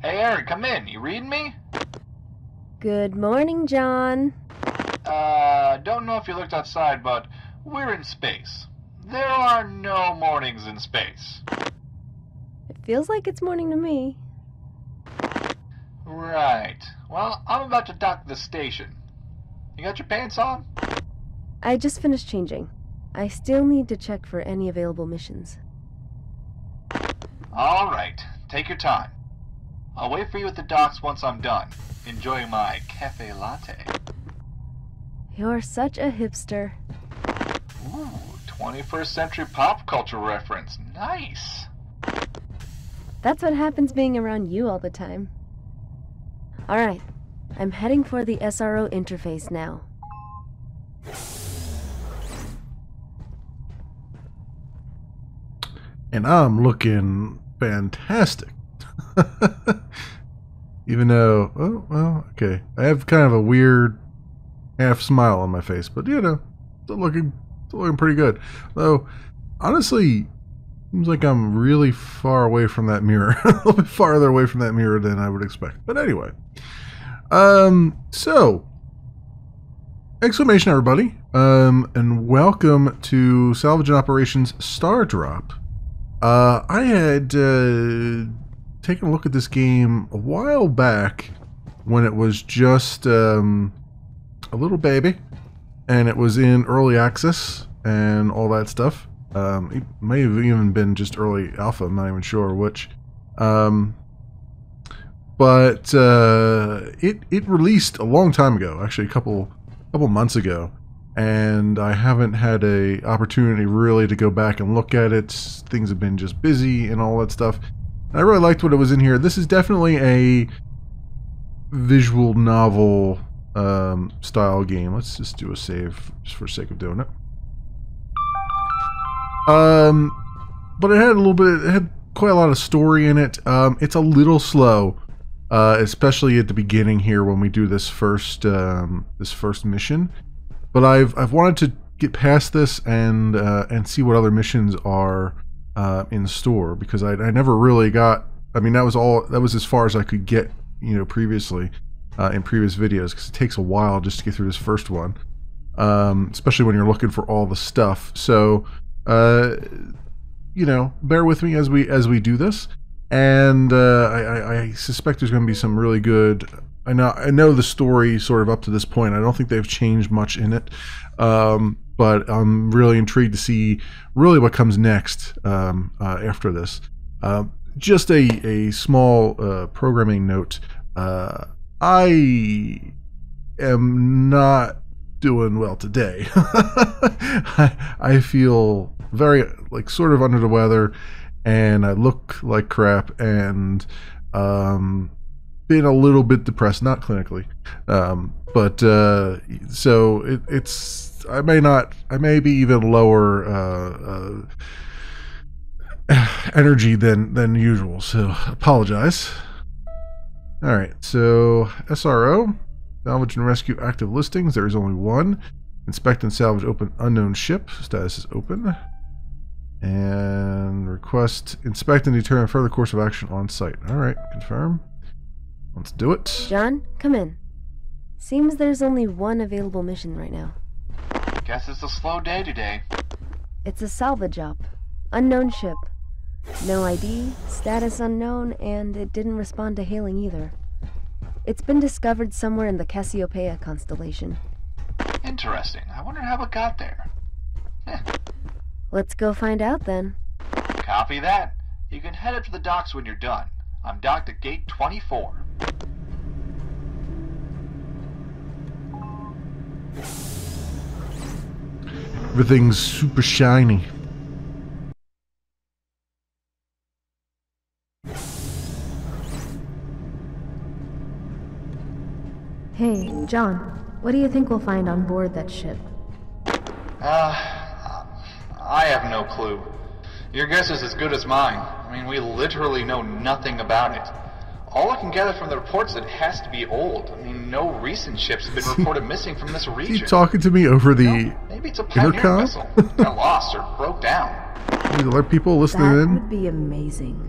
Hey, Aaron, come in. You reading me? Good morning, John. Don't know if you looked outside, but we're in space. There are no mornings in space. It feels like it's morning to me. Right. Well, I'm about to dock at the station. You got your pants on? I just finished changing. I still need to check for any available missions. All right. Take your time. I'll wait for you at the docks once I'm done, enjoying my cafe latte. You're such a hipster. Ooh, 21st century pop culture reference. Nice. That's what happens being around you all the time. Alright, I'm heading for the SRO interface now. And I'm looking fantastic. Even though, oh, well, okay. I have kind of a weird half smile on my face, but you know, still looking pretty good. Though, honestly, seems like I'm really far away from that mirror. A little bit farther away from that mirror than I would expect. But anyway. So, exclamation everybody, and welcome to Salvage and Operations STARDROP. I had taken a look at this game a while back when it was just a little baby, and it was in early access and all that stuff. It may have even been just early alpha, I'm not even sure which. But it released a long time ago, actually a couple months ago, and I haven't had a opportunity really to go back and look at it. Things have been just busy and all that stuff. And I really liked what it was in here. This is definitely a visual novel style game. Let's just do a save just for the sake of doing it. But it had a little bit. It had quite a lot of story in it. It's a little slow. Especially at the beginning here when we do this first mission, but I've wanted to get past this and see what other missions are in store, because I never really got. I mean, that was as far as I could get, you know, previously in previous videos, because it takes a while just to get through this first one, especially when you're looking for all the stuff. So you know, bear with me as we do this. And I suspect there's going to be some really good. I know the story sort of up to this point. I don't think they've changed much in it, but I'm really intrigued to see really what comes next after this. Just a small programming note. I am not doing well today. I feel very sort of under the weather. And I look like crap, and been a little bit depressed, not clinically, but so it's I may be even lower energy than usual. So apologize. All right, so SRO, salvage and rescue active listings. There is only one. Inspect and salvage open unknown ship. Status is open. And request inspect and determine further course of action on site. Alright, confirm. Let's do it. John, come in. Seems there's only one available mission right now. Guess it's a slow day today. It's a salvage op. Unknown ship. No ID, status unknown, and it didn't respond to hailing either. It's been discovered somewhere in the Cassiopeia constellation. Interesting. I wonder how it got there. Let's go find out then. Copy that. You can head up to the docks when you're done. I'm docked at gate 24. Everything's super shiny. Hey, John, what do you think we'll find on board that ship? I have no clue. Your guess is as good as mine. I mean, we literally know nothing about it. All I can gather from the reports is it has to be old. I mean, no recent ships have been reported missing from this region. Keep talking to me over the maybe it's a pioneer vessel. Got lost or broke down. These other people listening in? That would be amazing.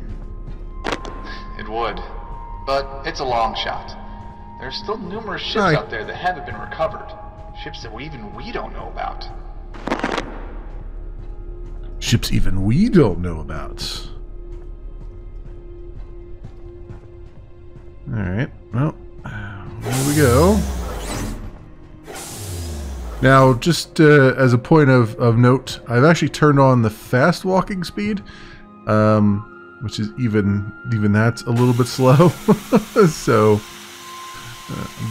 It would. but it's a long shot. There's still numerous ships out there that haven't been recovered. Ships that we don't know about. Ships even we don't know about. Alright, well, there we go. Now, just as a point of note, I've actually turned on the fast walking speed, which is even that's a little bit slow. So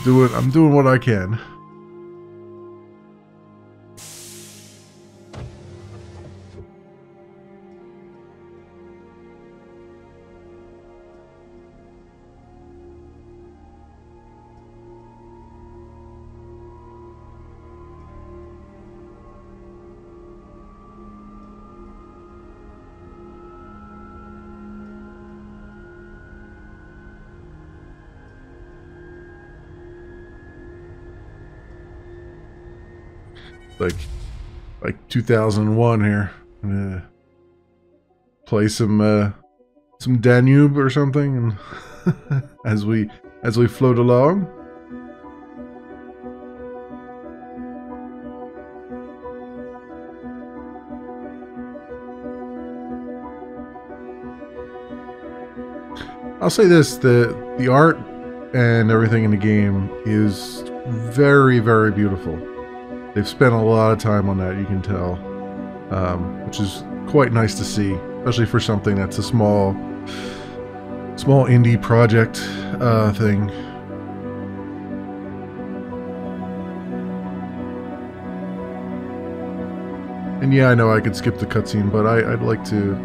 I'm doing what I can. Like 2001 here. I'm gonna play some Danube or something, and as we float along. I'll say this: the art and everything in the game is very, very beautiful. They've spent a lot of time on that, you can tell, which is quite nice to see, especially for something that's a small indie project thing. And yeah, I know I could skip the cutscene, but I'd like to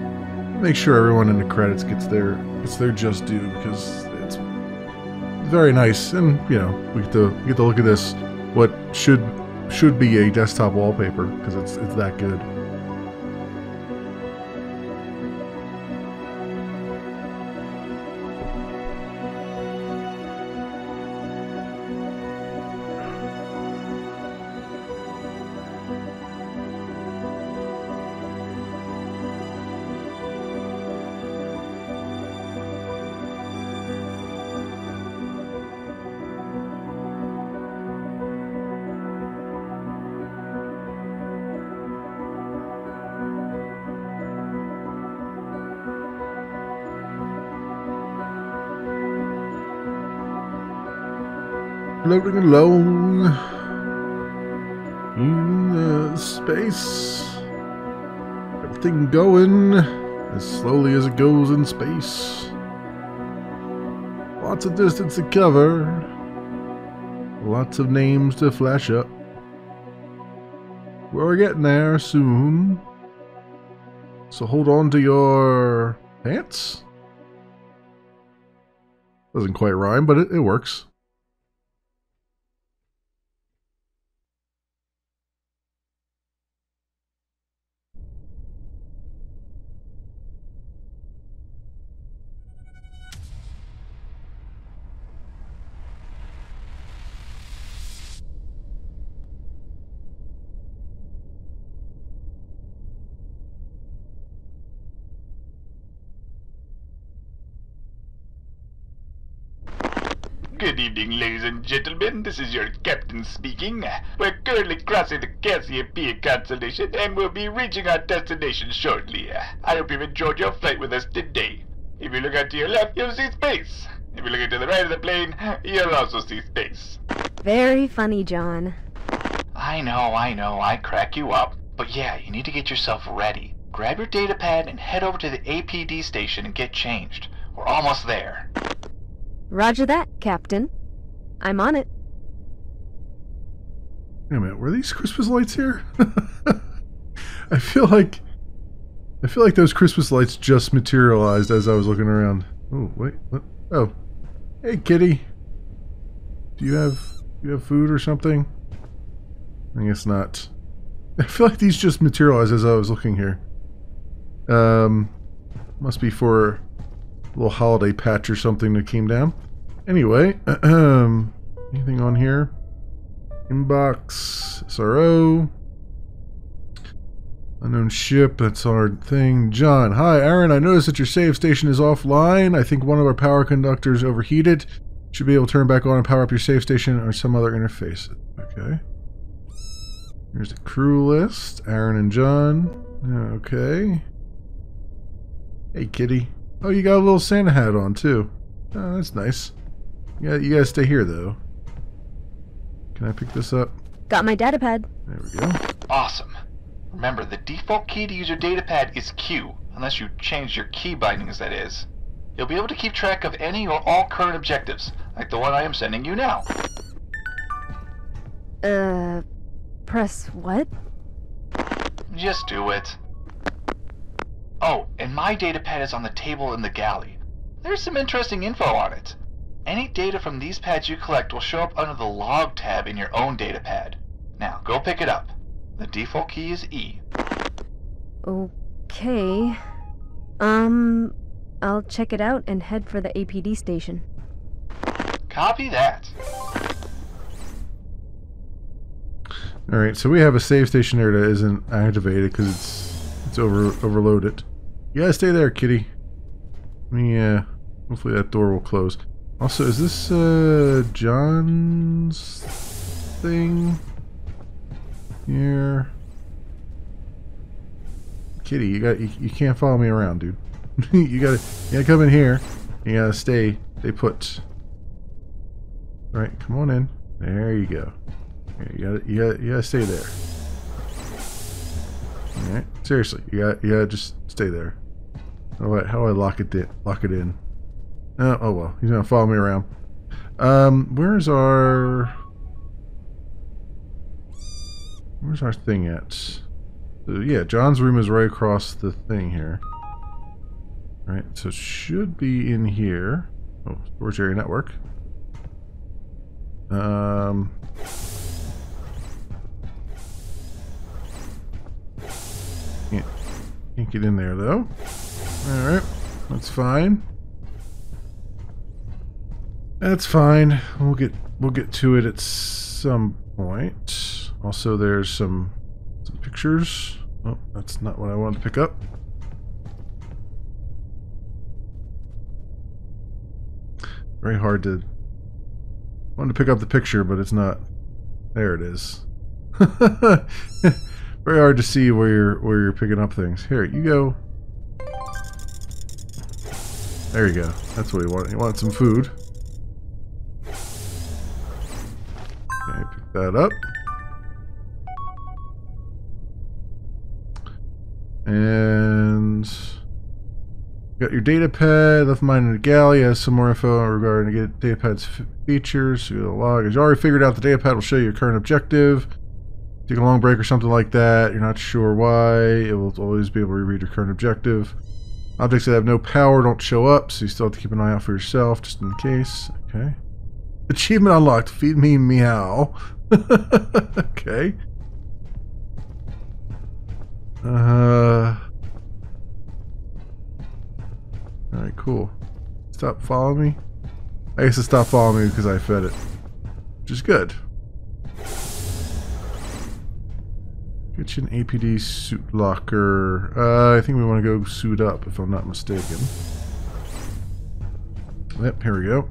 make sure everyone in the credits gets their just due, because it's very nice, and you know, we get to look at this, what should be a desktop wallpaper, because it's that good. Floating along in space, everything going as slowly as it goes in space. Lots of distance to cover, lots of names to flash up. We're getting there soon, so hold on to your pants. Doesn't quite rhyme, but it works. Good evening, ladies and gentlemen. This is your captain speaking. We're currently crossing the Cassiopeia constellation and will be reaching our destination shortly. I hope you've enjoyed your flight with us today. If you look out to your left, you'll see space. If you look to the right of the plane, you'll also see space. Very funny, John. I know, I crack you up. But yeah, you need to get yourself ready. Grab your data pad and head over to the APD station and get changed. We're almost there. Roger that, Captain. I'm on it. Wait a minute, were these Christmas lights here? I feel like those Christmas lights just materialized as I was looking around. Oh, wait, what? Oh. Hey, kitty. Do you have food or something? I guess not. I feel like these just materialized as I was looking here. Must be for a little holiday patch or something that came down. Anyway, anything on here? Inbox, SRO. Unknown ship, that's our thing. John, hi, Aaron, I noticed that your save station is offline. I think one of our power conductors overheated. Should be able to turn back on and power up your save station or some other interface. Okay. Here's the crew list. Aaron and John. Okay. Hey, kitty. Oh, you got a little Santa hat on, too. Oh, that's nice. Yeah, you gotta stay here, though. Can I pick this up? Got my datapad. There we go. Awesome. Remember, the default key to use your datapad is Q, unless you change your key bindings, that is. You'll be able to keep track of any or all current objectives, like the one I am sending you now. Press what? Just do it. Oh, and my datapad is on the table in the galley. There's some interesting info on it. Any data from these pads you collect will show up under the log tab in your own datapad. Now, go pick it up. The default key is E. Okay. I'll check it out and head for the APD station. Copy that. Alright, so we have a save station there that isn't activated because it's overloaded. You gotta stay there, kitty. Yeah, hopefully that door will close. Also, is this John's thing here? Kitty, you can't follow me around, dude. you gotta come in here. You gotta stay put. All right, come on in. There you go. Here, you gotta stay there. All right, seriously, you gotta just stay there. How do I lock it in? Oh well, he's gonna follow me around. Where's our thing at? So, yeah, John's room is right across the thing here. Right, so it should be in here. Oh, storage area network. Can't get in there though. All right, that's fine. That's fine. We'll get to it at some point. Also, there's some pictures. Oh, that's not what I wanted to pick up. Very hard to. I wanted to pick up the picture, but it's not. There it is. Very hard to see where you're picking up things. Here, you go. There you go. That's what you want. You want some food. Okay, pick that up. And got your data pad. Left mine in the galley. Has some more info regarding the data pad's features. So the log. As you already figured out, the data pad will show you your current objective. Take a long break or something like that. You're not sure why. It will always be able to read your current objective. Objects that have no power don't show up, so you still have to keep an eye out for yourself, just in case. Okay. Achievement unlocked. Feed me meow. Okay. Alright, cool. Stop following me? I guess it stopped following me because I fed it. Which is good. Kitchen APD suit locker. I think we want to go suit up if I'm not mistaken. Yep, here we go.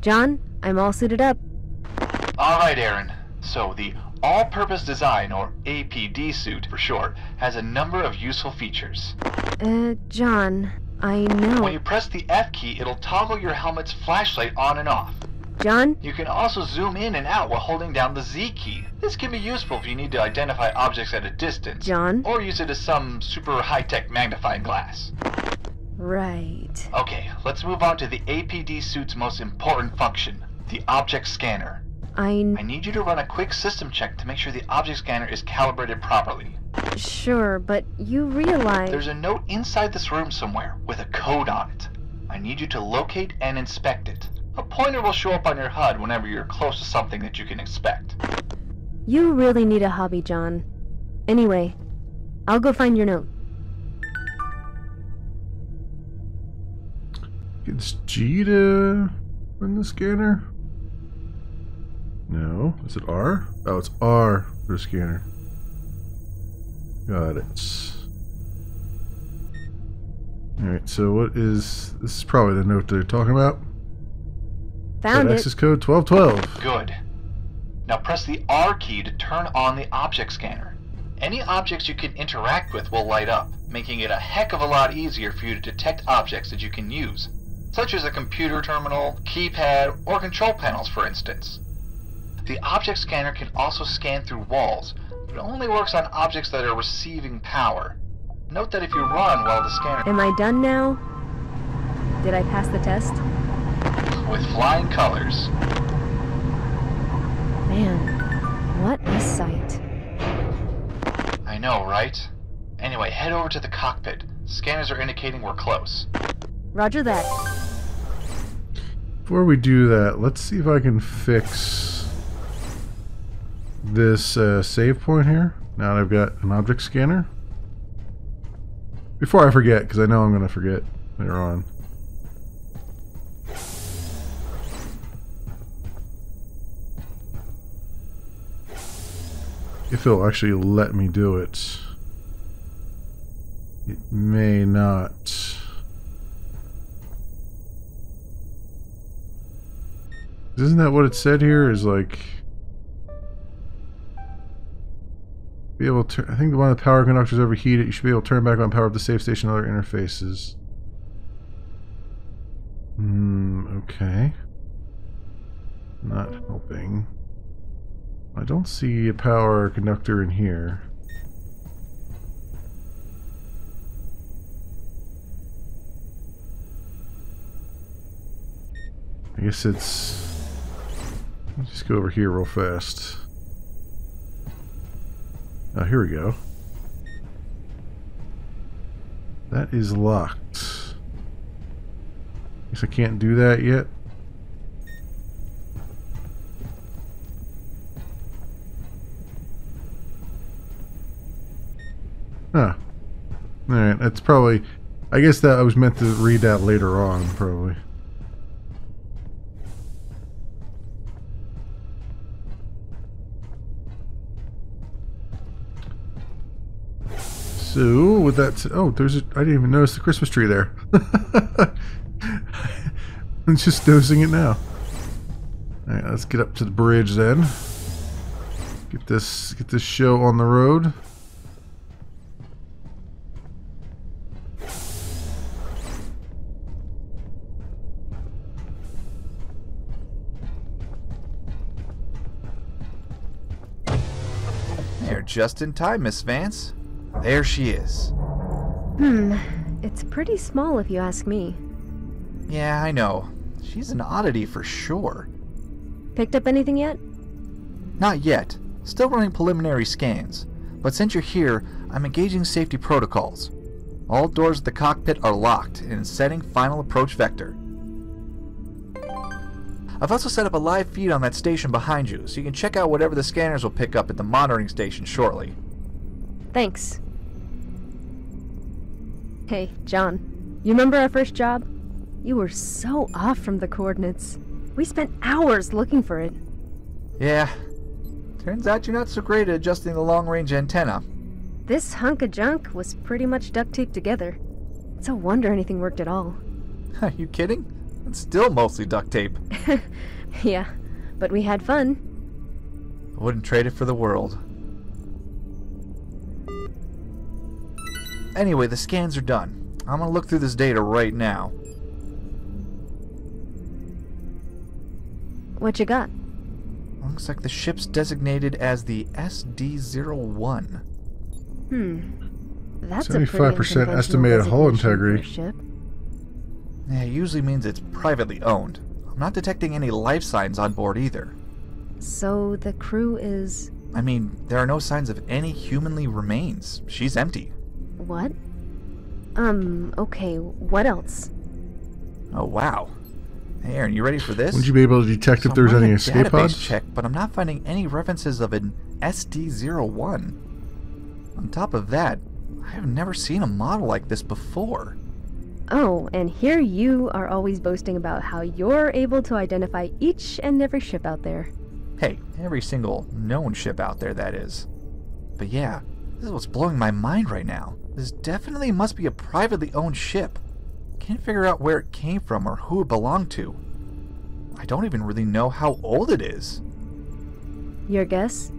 John, I'm all suited up. Alright, Aaron. So, the All-Purpose Design, or APD suit for short, has a number of useful features. John, I know. When you press the F key, it'll toggle your helmet's flashlight on and off. John? You can also zoom in and out while holding down the Z key. This can be useful if you need to identify objects at a distance. John? Or use it as some super high-tech magnifying glass. Right. Okay, let's move on to the APD suit's most important function, the object scanner. I need you to run a quick system check to make sure the object scanner is calibrated properly. Sure, but you realize... There's a note inside this room somewhere with a code on it. I need you to locate and inspect it. A pointer will show up on your HUD whenever you're close to something that you can inspect. You really need a hobby, John. Anyway, I'll go find your note. It's G to in the scanner? No. Is it R? Oh, it's R for the scanner. Got it. Alright, so what is... This is probably the note they're talking about. Found it. Access code 1212. Good. Now press the R key to turn on the object scanner. Any objects you can interact with will light up, making it a heck of a lot easier for you to detect objects that you can use, such as a computer terminal, keypad, or control panels, for instance. The object scanner can also scan through walls, but it only works on objects that are receiving power. Note that if you run while the scanner... Am I done now? Did I pass the test? With flying colors. Man, what a sight. I know, right? Anyway, head over to the cockpit. Scanners are indicating we're close. Roger that. Before we do that, let's see if I can fix this save point here. Now that I've got an object scanner. Before I forget, because I know I'm going to forget later on. If it'll actually let me do it. It may not. Isn't that what it said here? Is like be able to. I think one of the power conductors overheated. You should be able to turn back on power of the safe station and other interfaces. Okay. Not helping. I don't see a power conductor in here. I guess it's... Let's just go over here real fast. Oh, here we go. That is locked. Guess I can't do that yet. Huh. Alright, that's probably... I guess that I was meant to read that later on, probably. So, with that... Oh, there's a... I didn't even notice the Christmas tree there. I'm just noticing it now. Alright, let's get up to the bridge then. Get this show on the road. You're just in time, Miss Vance. There she is. It's pretty small if you ask me. Yeah, I know. She's an oddity for sure. Picked up anything yet? Not yet. Still running preliminary scans. But since you're here, I'm engaging safety protocols. All doors at the cockpit are locked and setting final approach vector. I've also set up a live feed on that station behind you, so you can check out whatever the scanners will pick up at the monitoring station shortly. Thanks. Hey, John. You remember our first job? You were so off from the coordinates. We spent hours looking for it. Yeah. Turns out you're not so great at adjusting the long-range antenna. This hunk of junk was pretty much duct taped together. It's a wonder anything worked at all. Are you kidding? It's still mostly duct tape. Yeah, but we had fun. I wouldn't trade it for the world. Anyway, the scans are done. I'm gonna look through this data right now. What you got? Looks like the ship's designated as the SD-01. That's 75% estimated hull integrity. Ship. Yeah, it usually means it's privately owned. I'm not detecting any life signs on board either. So the crew is... I mean, there are no signs of any humanly remains. She's empty. What? Okay, what else? Oh, wow. Hey, Aaron, you ready for this? Would you be able to detect if So there's I'm running any a escape database pods? check, but I'm not finding any references of an SD-01. On top of that, I have never seen a model like this before. Oh, and here you are always boasting about how you're able to identify each and every ship out there. Hey, every single known ship out there, that is. But yeah, this is what's blowing my mind right now. This definitely must be a privately owned ship. Can't figure out where it came from or who it belonged to. I don't even really know how old it is. Your guess?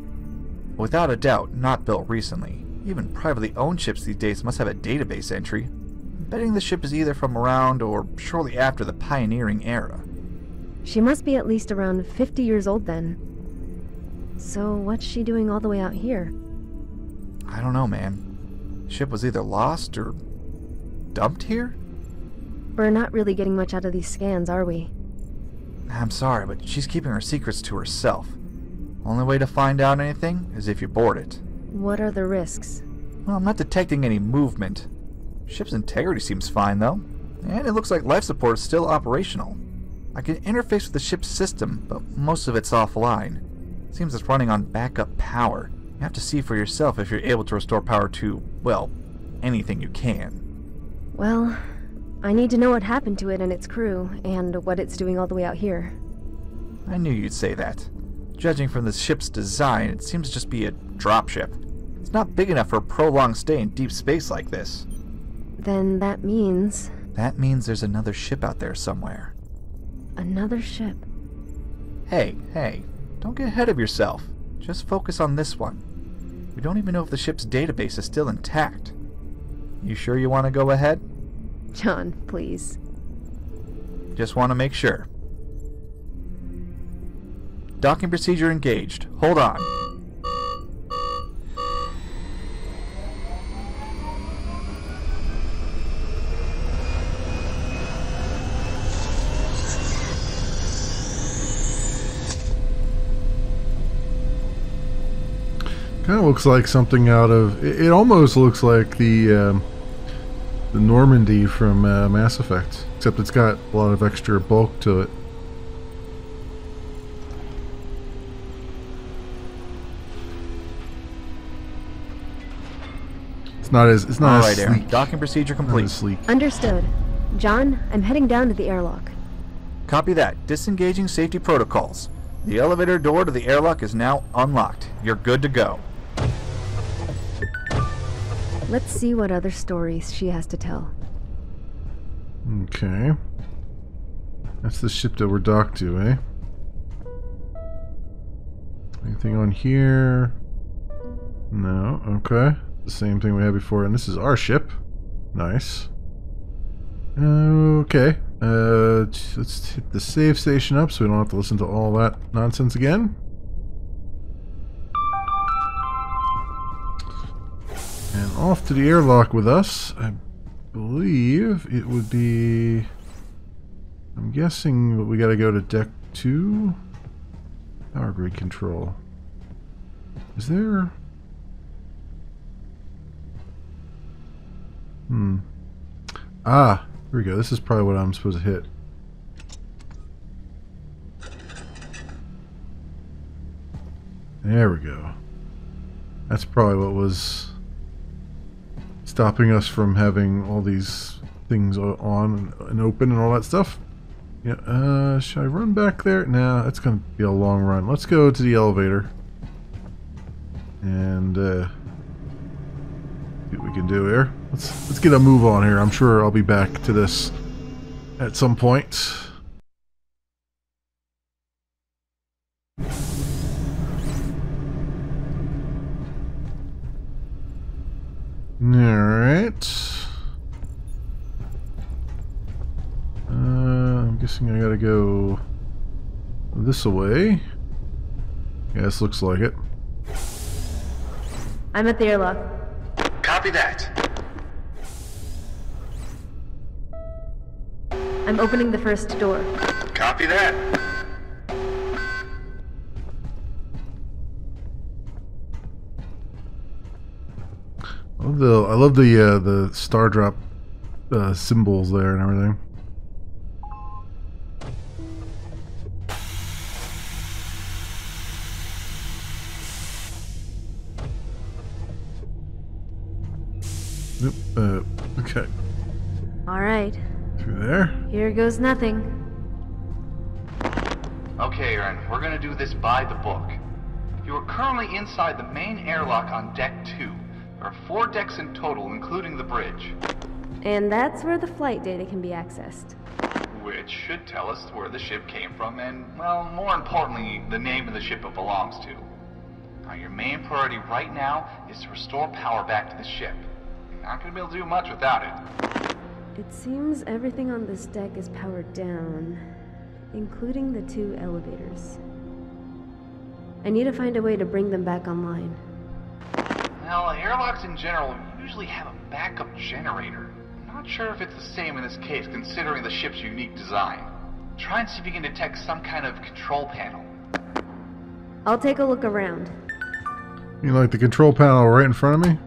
Without a doubt, not built recently. Even privately owned ships these days must have a database entry. I'm betting the ship is either from around or shortly after the pioneering era. She must be at least around 50 years old then. So what's she doing all the way out here? I don't know, man. The ship was either lost or dumped here? We're not really getting much out of these scans, are we? I'm sorry, but she's keeping her secrets to herself. Only way to find out anything is if you board it. What are the risks? Well, I'm not detecting any movement. Ship's integrity seems fine, though. And it looks like life support is still operational. I can interface with the ship's system, but most of it's offline. Seems it's running on backup power. You have to see for yourself if you're able to restore power to, well, anything you can. Well, I need to know what happened to it and its crew, and what it's doing all the way out here. I knew you'd say that. Judging from the ship's design, it seems to just be a dropship. It's not big enough for a prolonged stay in deep space like this. Then that means... That means there's another ship out there somewhere. Another ship. Hey, don't get ahead of yourself. Just focus on this one. We don't even know if the ship's database is still intact. You sure you want to go ahead? John, please. Just want to make sure. Docking procedure engaged. Hold on. Kind of looks like something out of... It almost looks like the Normandy from Mass Effect, except it's got a lot of extra bulk to it. It's not as sleek. All right, Aaron. Docking procedure complete. Understood. John, I'm heading down to the airlock. Copy that. Disengaging safety protocols. The elevator door to the airlock is now unlocked. You're good to go. Let's see what other stories she has to tell. Okay. That's the ship that we're docked to, eh? Anything on here? No. Okay. The same thing we had before, and this is our ship. Nice. Okay. Let's hit the save station up so we don't have to listen to all that nonsense again. And off to the airlock with us. I believe it would be... I'm guessing we gotta go to deck 2. Power grid control. Is there... Ah, here we go. This is probably what I'm supposed to hit. There we go. That's probably what was stopping us from having all these things on and open and all that stuff. Yeah, should I run back there? Nah, that's going to be a long run. Let's go to the elevator. And, see what we can do here. Let's get a move on here. I'm sure I'll be back to this at some point. Alright. I'm guessing I gotta go this way. Yes, looks like it. I'm at the airlock. Copy that. I'm opening the first door. Copy that. I love the STARDROP symbols there and everything. All Okay. Alright, Through there. here goes nothing. Okay, Aaron, we're gonna do this by the book. You are currently inside the main airlock on deck 2. There are 4 decks in total, including the bridge. And that's where the flight data can be accessed. Which should tell us where the ship came from and, well, more importantly, the name of the ship it belongs to. Now, your main priority right now is to restore power back to the ship. You're not gonna be able to do much without it. It seems everything on this deck is powered down, including the 2 elevators. I need to find a way to bring them back online. Well, airlocks in general usually have a backup generator. I'm not sure if it's the same in this case, considering the ship's unique design. Try and see if you can detect some kind of control panel. I'll take a look around. You like the control panel right in front of me?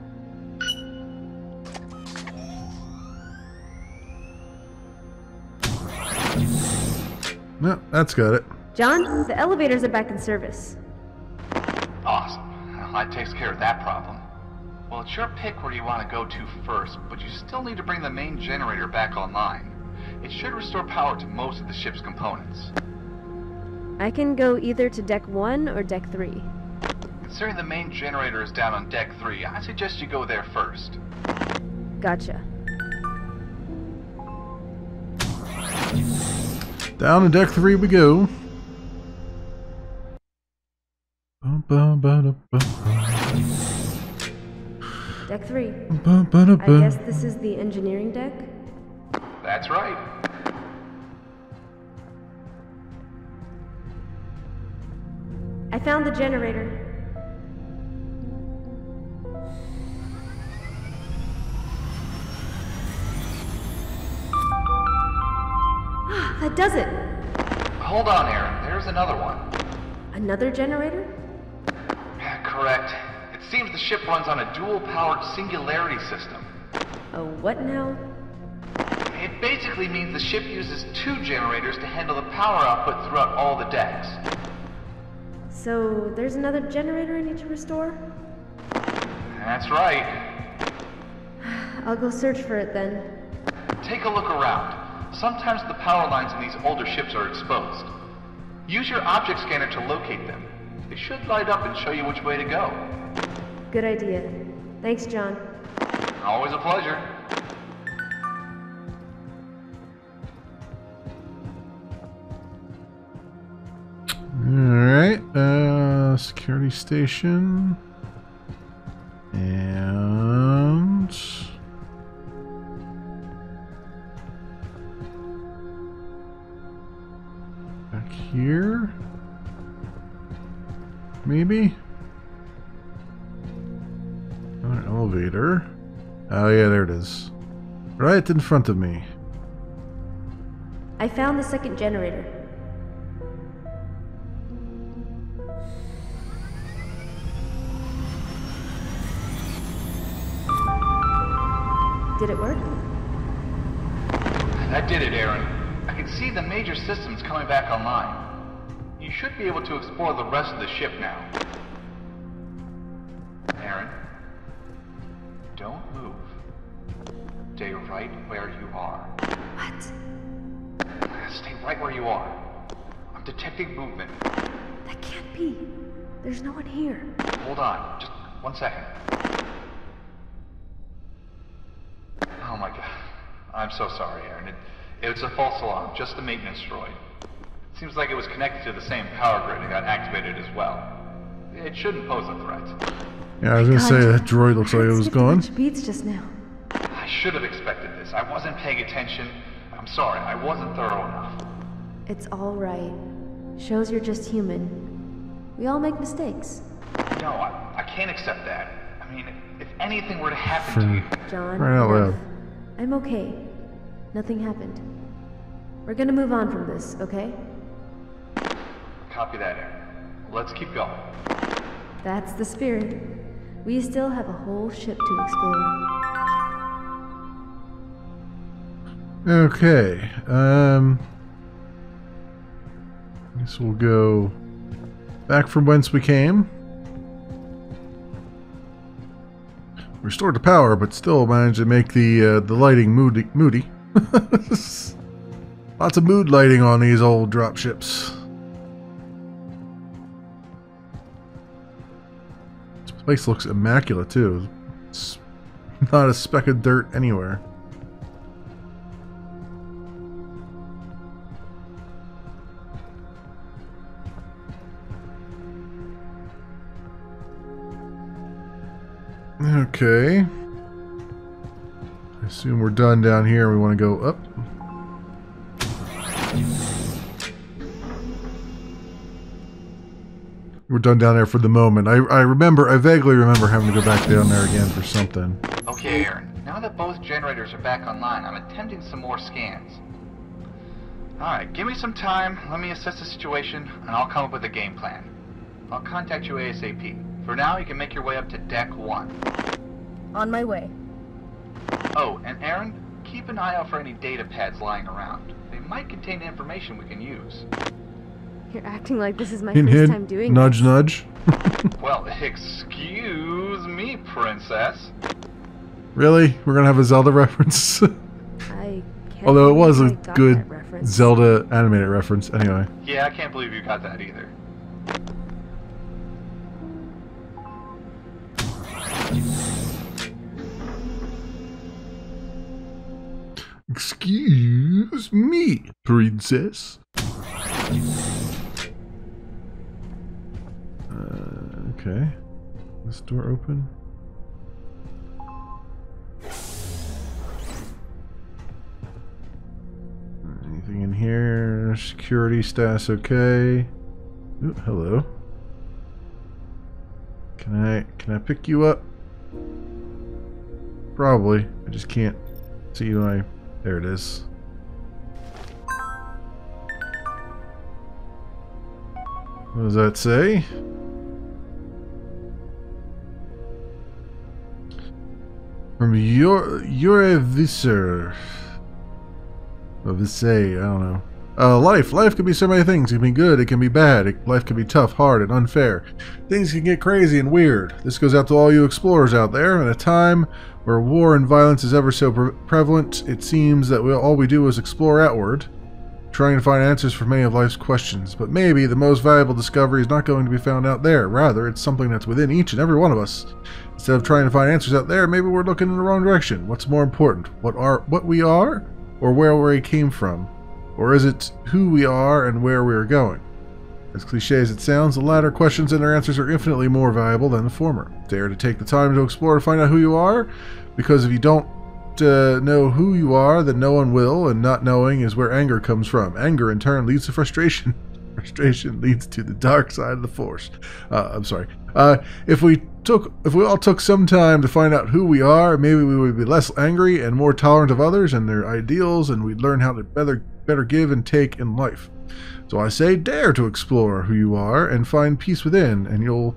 No, that's got it. John, the elevators are back in service. Awesome. Well, that takes care of that problem. Well, it's your pick where you want to go to first, but you still need to bring the main generator back online. It should restore power to most of the ship's components. I can go either to deck 1 or deck 3. Considering the main generator is down on deck 3, I suggest you go there first. Gotcha. Down to deck 3 we go. Deck 3. I guess this is the engineering deck? That's right. I found the generator. That does it! Hold on, Aaron. There's another one. Another generator? Correct. It seems the ship runs on a dual-powered singularity system. A what now? It basically means the ship uses 2 generators to handle the power output throughout all the decks. So, there's another generator I need to restore? That's right. I'll go search for it then. Take a look around. Sometimes the power lines in these older ships are exposed. Use your object scanner to locate them. They should light up and show you which way to go. Good idea. Thanks, John. Always a pleasure. Alright, security station. And... back here? Maybe? Another elevator. Oh yeah, there it is. Right in front of me. I found the second generator. Did it work? That did it, Aaron. I can see the major systems coming back online. You should be able to explore the rest of the ship now. Aaron, don't move. Stay right where you are. What? Stay right where you are. I'm detecting movement. That can't be. There's no one here. Hold on, just 1 second. Oh my god. I'm so sorry, Aaron. It's a false alarm, just the maintenance droid. It seems like it was connected to the same power grid and got activated as well. It shouldn't pose a threat. Yeah, I was gonna say that droid looks like it was gone. Beats just now. I should have expected this. I wasn't paying attention. I'm sorry, I wasn't thorough enough. It's all right. Shows you're just human. We all make mistakes. No, I can't accept that. I mean, if anything were to happen to you... John, Right out loud. I'm okay. Nothing happened. We're gonna move on from this, okay? Copy that, Aaron. Let's keep going. That's the spirit. We still have a whole ship to explore. Okay, guess we'll go back from whence we came. Restored the power, but still managed to make the lighting moody. Lots of mood lighting on these old drop ships. This place looks immaculate too. It's not a speck of dirt anywhere. Okay. I assume we're done down here. We want to go up. We're done down there for the moment. I vaguely remember having to go back down there again for something. Okay, Aaron. Now that both generators are back online, I'm attempting some more scans. Alright, give me some time, let me assess the situation, and I'll come up with a game plan. I'll contact you ASAP. For now, you can make your way up to Deck 1. On my way. Oh, and Aaron, keep an eye out for any data pads lying around. They might contain information we can use. You're acting like this is my Hint, first hint. time doing Nudge, this. nudge. Well, excuse me, princess. Really? We're gonna have a Zelda reference? I can't Although it was believe a I got good that reference. Zelda animated reference. Anyway. Yeah, I can't believe you got that either. Excuse me, princess. Okay. This door open? Anything in here? Security status okay. Ooh, hello. Can I pick you up? Probably. I just can't see my... There it is. What does that say? From your visor. Or visay, I don't know. Life can be so many things. It can be good, it can be bad. Life can be tough, hard, and unfair. Things can get crazy and weird. This goes out to all you explorers out there. In a time where war and violence is ever so prevalent, it seems that all we do is explore outward, trying to find answers for many of life's questions. But maybe the most valuable discovery is not going to be found out there. Rather, it's something that's within each and every one of us. Instead of trying to find answers out there, maybe we're looking in the wrong direction. What's more important? What we are, or where we came from? Or is it who we are and where we are going? As cliche as it sounds, the latter questions and their answers are infinitely more valuable than the former. Dare to take the time to explore to find out who you are, because if you don't know who you are, then no one will, and not knowing is where anger comes from. Anger, in turn, leads to frustration. Frustration leads to the dark side of the Force. I'm sorry. If we all took some time to find out who we are, maybe we would be less angry and more tolerant of others and their ideals, and we'd learn how to better give and take in life. So I say, dare to explore who you are and find peace within, and you'll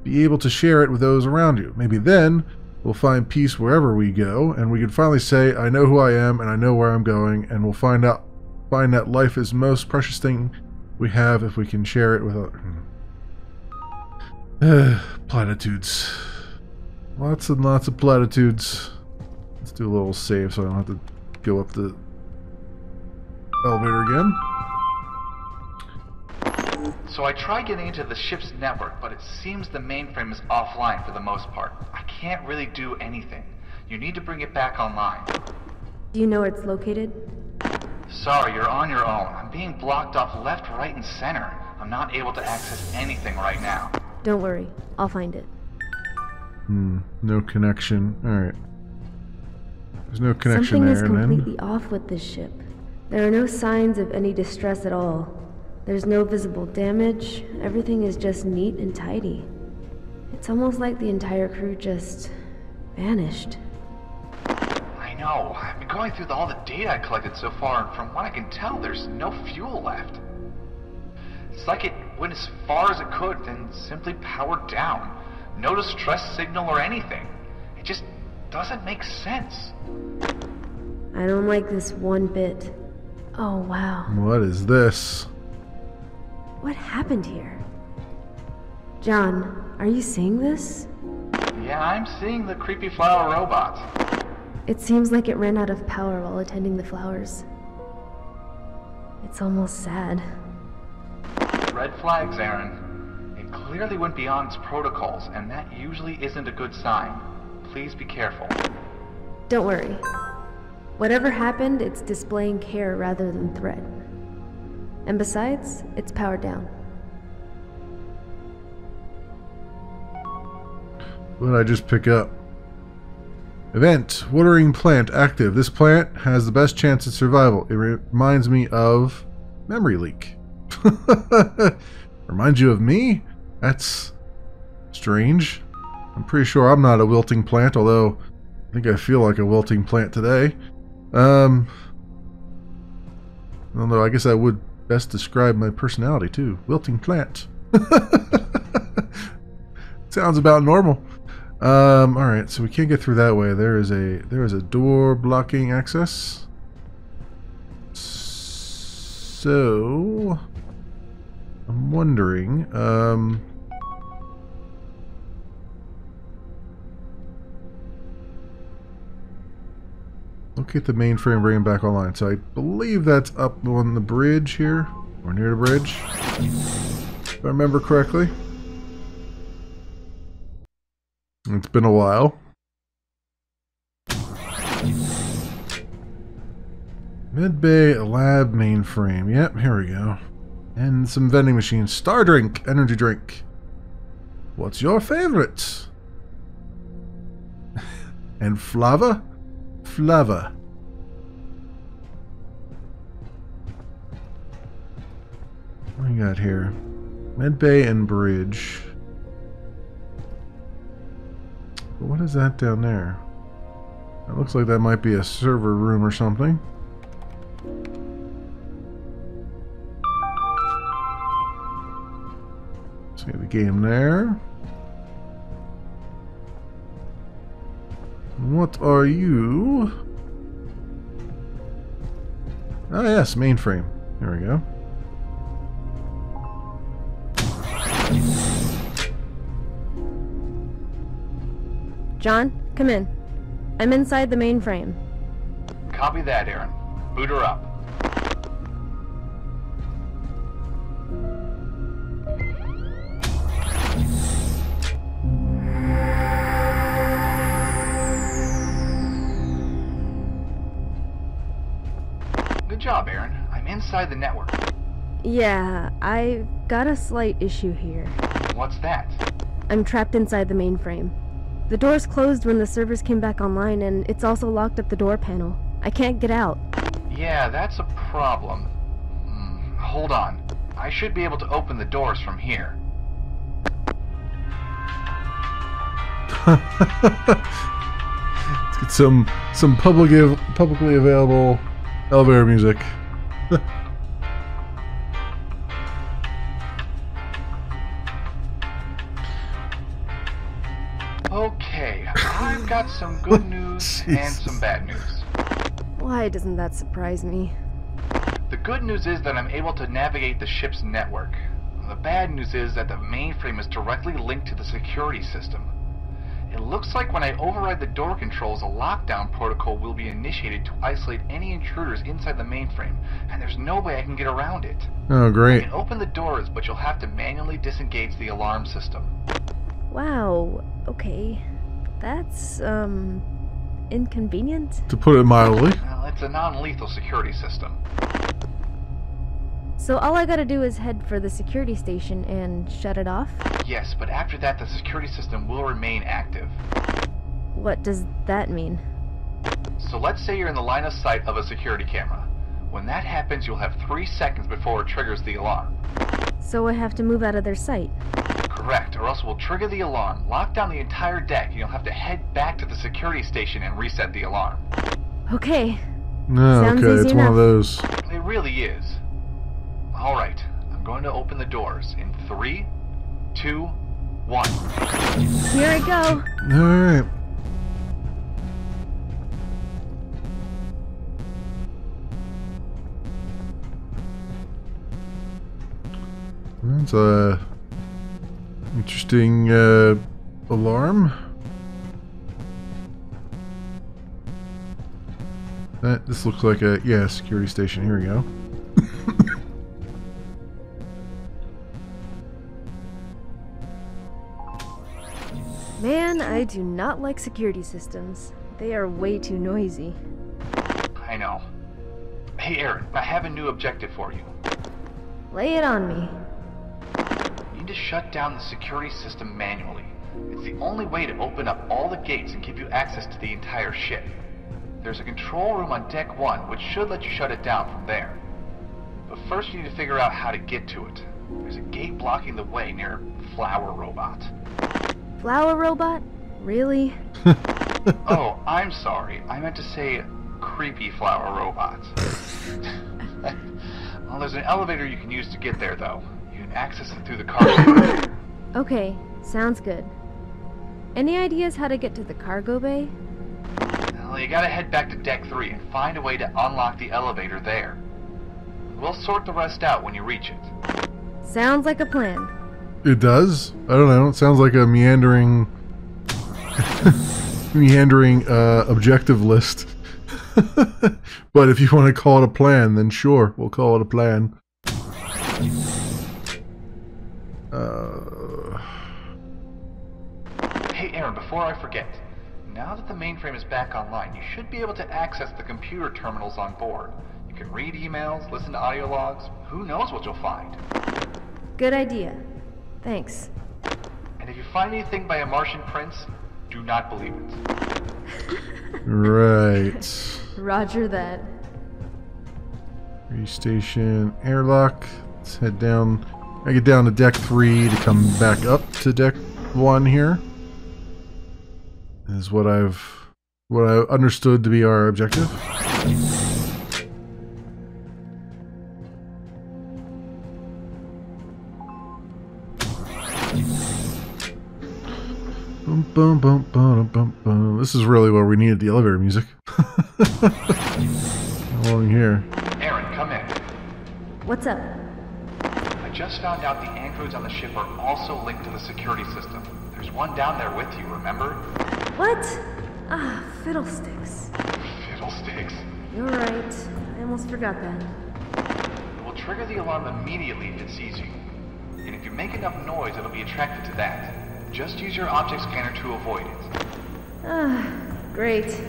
be able to share it with those around you. Maybe then we'll find peace wherever we go, and we can finally say, I know who I am and I know where I'm going, and we'll find that life is the most precious thing we have if we can share it with others. Platitudes. Lots and lots of platitudes. Let's do a little save so I don't have to go up the elevator again. So I tried getting into the ship's network, but it seems the mainframe is offline for the most part. I can't really do anything. You need to bring it back online. Do you know where it's located? Sorry, you're on your own. I'm being blocked off left, right, and center. I'm not able to access anything right now. Don't worry, I'll find it. No connection. Alright. There's no connection Something there, is and then... completely off with this ship. There are no signs of any distress at all. There's no visible damage. Everything is just neat and tidy. It's almost like the entire crew just vanished. I know. I've been going through all the data I collected so far, and from what I can tell, there's no fuel left. It's like it went as far as it could, then simply powered down. No distress signal or anything. It just doesn't make sense. I don't like this one bit. Oh, wow. What is this? What happened here? John, are you seeing this? Yeah, I'm seeing the creepy flower robots. It seems like it ran out of power while attending the flowers. It's almost sad. Red flags, Aaron. It clearly went beyond its protocols, and that usually isn't a good sign. Please be careful. Don't worry. Whatever happened, it's displaying care rather than threat. And besides, it's powered down. What did I just pick up? Event. Watering plant active. This plant has the best chance at survival. It reminds me of memory leak. Reminds you of me? That's strange. I'm pretty sure I'm not a wilting plant, although I think I feel like a wilting plant today. Although I guess that would best describe my personality too. Wilting plant. Sounds about normal. Alright, so we can't get through that way. There is a door blocking access. So I'm wondering, locate the mainframe, bring it back online. So I believe that's up on the bridge here, or near the bridge, if I remember correctly. It's been a while. Medbay lab mainframe. Yep, here we go. And some vending machines. Star drink, energy drink. What's your favorite? And Flava? Flava. What do we got here? Medbay and bridge. What is that down there? That looks like that might be a server room or something. See the game there. What are you? Ah, yes, mainframe. There we go. John, come in. I'm inside the mainframe. Copy that, Aaron. Boot her up. Good job, Aaron. I'm inside the network. Yeah, I've got a slight issue here. What's that? I'm trapped inside the mainframe. The door's closed when the servers came back online, and it's also locked at the door panel. I can't get out. Yeah, that's a problem. Hold on. I should be able to open the doors from here. Let's get some publicly available elevator music. Okay, I've got some good news and some bad news. Why doesn't that surprise me? The good news is that I'm able to navigate the ship's network. The bad news is that the mainframe is directly linked to the security system. It looks like when I override the door controls, a lockdown protocol will be initiated to isolate any intruders inside the mainframe, and there's no way I can get around it. Oh, great. I can open the doors, but you'll have to manually disengage the alarm system. Wow, okay. That's, inconvenient? To put it mildly. Well, it's a non-lethal security system. So all I gotta do is head for the security station and shut it off? Yes, but after that, the security system will remain active. What does that mean? So let's say you're in the line of sight of a security camera. When that happens, you'll have 3 seconds before it triggers the alarm. So I have to move out of their sight? Correct, or else we'll trigger the alarm, lock down the entire deck, and you'll have to head back to the security station and reset the alarm. Okay. No, Sounds okay, easy it's enough. one of those. It really is. Alright, I'm going to open the doors in 3, 2, 1. Here I go. Alright. That's a interesting alarm. This looks like a, yeah, security station. Here we go. Man, I do not like security systems. They are way too noisy. I know. Hey Aaron, I have a new objective for you. Lay it on me. You need to shut down the security system manually. It's the only way to open up all the gates and give you access to the entire ship. There's a control room on deck 1, which should let you shut it down from there. But first you need to figure out how to get to it. There's a gate blocking the way near Flower Robot. Flower robot? Really? Oh, I'm sorry. I meant to say creepy flower robot. Well, there's an elevator you can use to get there, though. You can access it through the cargo. Okay, sounds good. Any ideas how to get to the cargo bay? Well, you gotta head back to deck 3 and find a way to unlock the elevator there. We'll sort the rest out when you reach it. Sounds like a plan. It does? I don't know. It sounds like a meandering objective list. But if you want to call it a plan, then sure, we'll call it a plan. Hey Aaron, before I forget, now that the mainframe is back online, you should be able to access the computer terminals on board. You can read emails, listen to audio logs, who knows what you'll find. Good idea. Thanks. And if you find anything by a Martian prince, do not believe it. Right. Roger that. Restation airlock. Let's head down. I get down to deck 3 to come back up to deck 1 here. Is what I understood to be our objective. Bum, bum, bum, bum, bum, bum. This is really where we needed the elevator music. Along here. Aaron, come in. What's up? I just found out the androids on the ship are also linked to the security system. There's one down there with you, remember? What? Ah, fiddlesticks. Fiddlesticks. You're right. I almost forgot that. It will trigger the alarm immediately if it sees you. And if you make enough noise, it'll be attracted to that. Just use your object scanner to avoid it. Ah, great.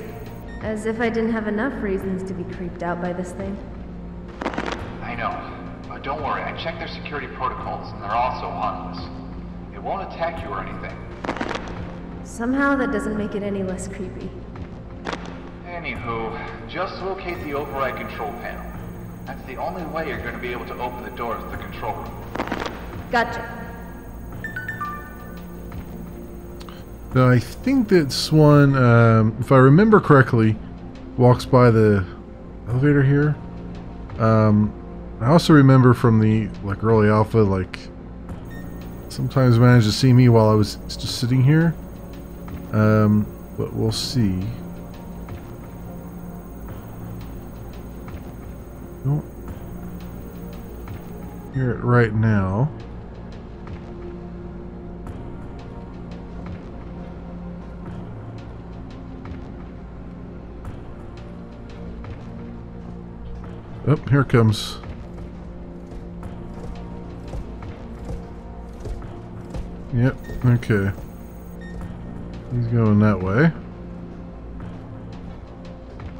As if I didn't have enough reasons to be creeped out by this thing. I know. But don't worry, I checked their security protocols, and they're also harmless. It won't attack you or anything. Somehow that doesn't make it any less creepy. Anywho, just locate the override control panel. That's the only way you're going to be able to open the doors to the control room. Gotcha. Now, I think this one, if I remember correctly, walks by the elevator here. I also remember from the early alpha, sometimes managed to see me while I was just sitting here. But we'll see. Don't hear it right now. Oh, here it comes. Yep, okay. He's going that way.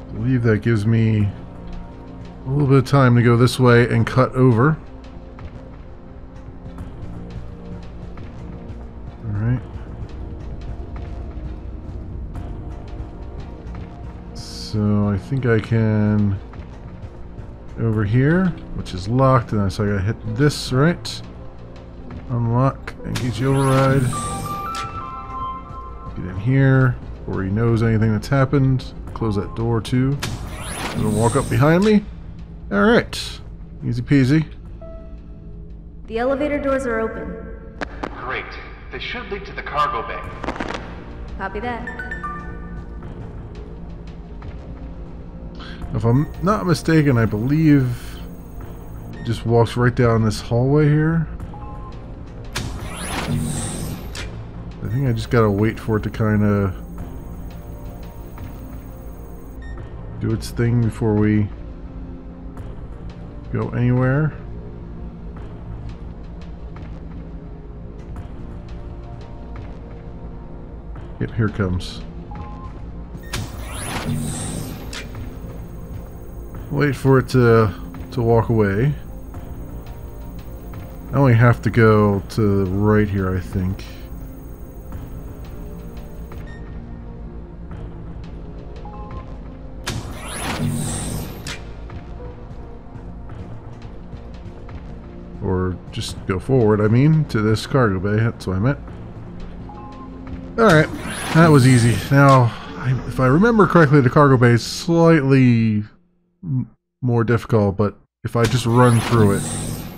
I believe that gives me a little bit of time to go this way and cut over. Alright. So I think I can over here, which is locked, and so I gotta hit this, right? Unlock, engage override. Get in here before he knows anything that's happened. Close that door too. Gonna walk up behind me. Alright. Easy peasy. The elevator doors are open. Great. They should lead to the cargo bay. Copy that. If I'm not mistaken, I believe it just walks right down this hallway here. I think I just gotta wait for it to kind of do do its thing before we go anywhere. Yep, here it comes. Wait for it to walk away. I only have to go to the right here, I think. Or just go forward, I mean, to this cargo bay. That's what I meant. Alright, that was easy. Now, if I remember correctly, the cargo bay is slightly more difficult, but if I just run through it,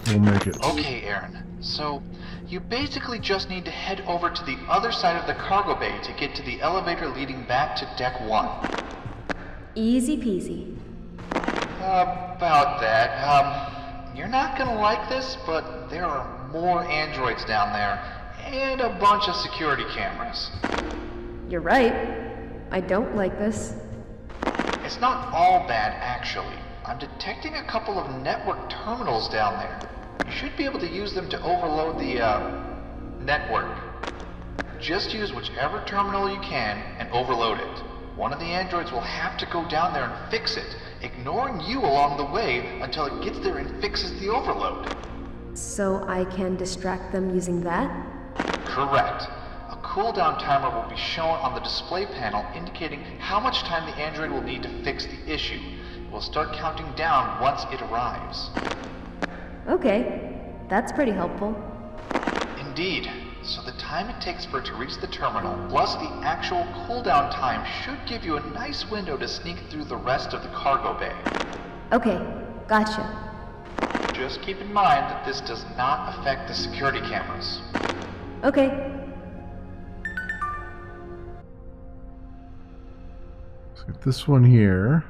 we'll make it. Okay, Aaron. So, you basically just need to head over to the other side of the cargo bay to get to the elevator leading back to Deck 1. Easy peasy. About that. You're not gonna like this, but there are more androids down there, and a bunch of security cameras. You're right. I don't like this. It's not all bad, actually. I'm detecting a couple of network terminals down there. You should be able to use them to overload the, network. Just use whichever terminal you can and overload it. One of the androids will have to go down there and fix it, ignoring you along the way until it gets there and fixes the overload. So I can distract them using that? Correct. A cooldown timer will be shown on the display panel indicating how much time the android will need to fix the issue. It will start counting down once it arrives. Okay, that's pretty helpful. Indeed. So the time it takes for it to reach the terminal, plus the actual cooldown time, should give you a nice window to sneak through the rest of the cargo bay. Okay, gotcha. Just keep in mind that this does not affect the security cameras. Okay. Let's get this one here.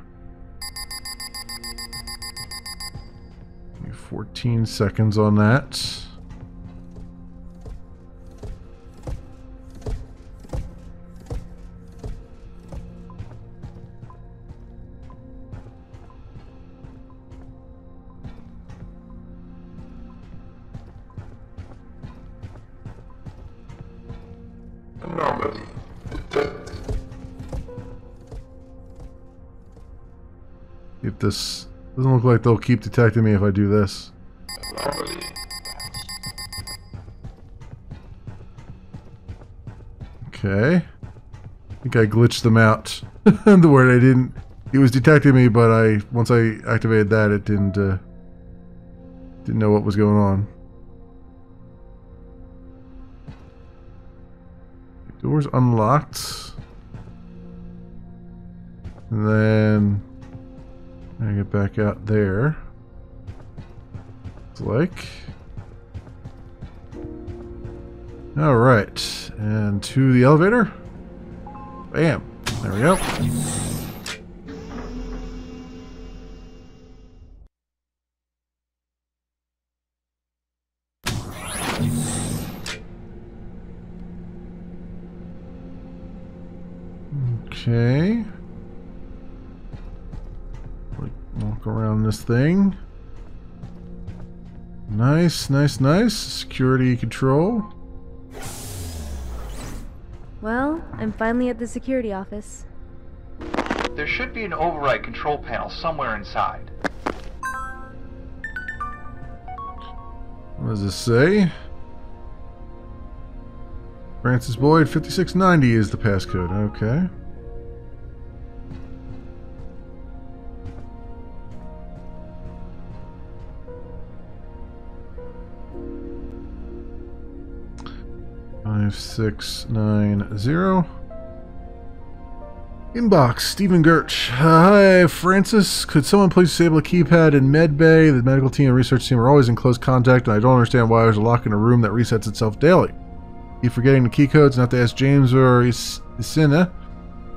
14 seconds on that. Anomaly detected. If this doesn't look like they'll keep detecting me if I do this. Anomaly. Okay. I think I glitched them out. The word I didn't. It was detecting me, but once I activated that, it didn't know what was going on. The door's unlocked. And then I get back out there. It's like. Alright. And to the elevator. Bam. There we go. Okay. Walk around this thing. Nice, nice, nice. Security control. Well, I'm finally at the security office. There should be an override control panel somewhere inside. What does this say? Francis Boyd 5690 is the passcode. Okay. Five, 6, 9, 0. Inbox, Stephen Gertch. Hi, Francis. Could someone please disable the keypad in med bay? The medical team and research team are always in close contact, and I don't understand why there's a lock in a room that resets itself daily. Keep forgetting the key codes and have to ask James or Isina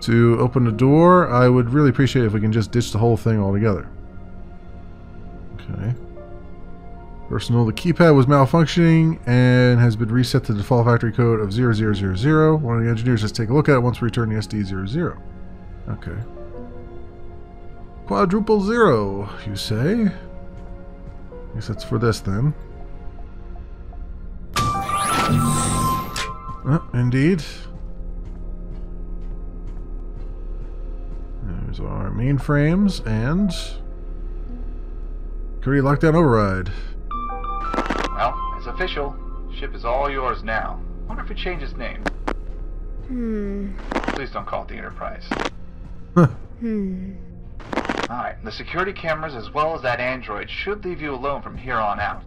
to open the door. I would really appreciate it if we can just ditch the whole thing altogether. Okay. Personnel, the keypad was malfunctioning and has been reset to the default factory code of 0000. One of the engineers has to take a look at it once we return the SD00. Okay. Quadruple zero, you say? Guess that's for this then. Indeed. There's our mainframes and security lockdown override. Well, it's official. Ship is all yours now. Wonder if it changed its name. Please don't call it the Enterprise. Alright, the security cameras as well as that android should leave you alone from here on out.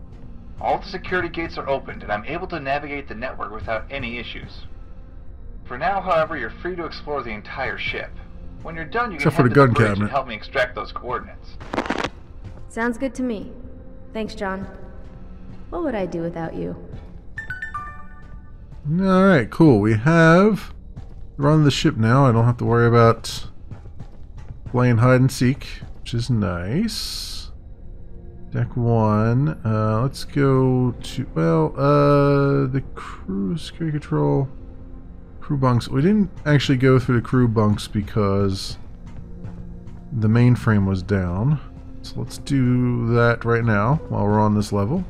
All the security gates are opened and I'm able to navigate the network without any issues. For now, however, you're free to explore the entire ship. When you're done, you can head to the bridge and help me extract those coordinates. Sounds good to me. Thanks, John. What would I do without you? Alright, cool. We have run the ship now. I don't have to worry about playing hide and seek, which is nice. Deck 1. Let's go to, well, the crew security control. Crew bunks. We didn't actually go through the crew bunks because the mainframe was down. So let's do that right now while we're on this level.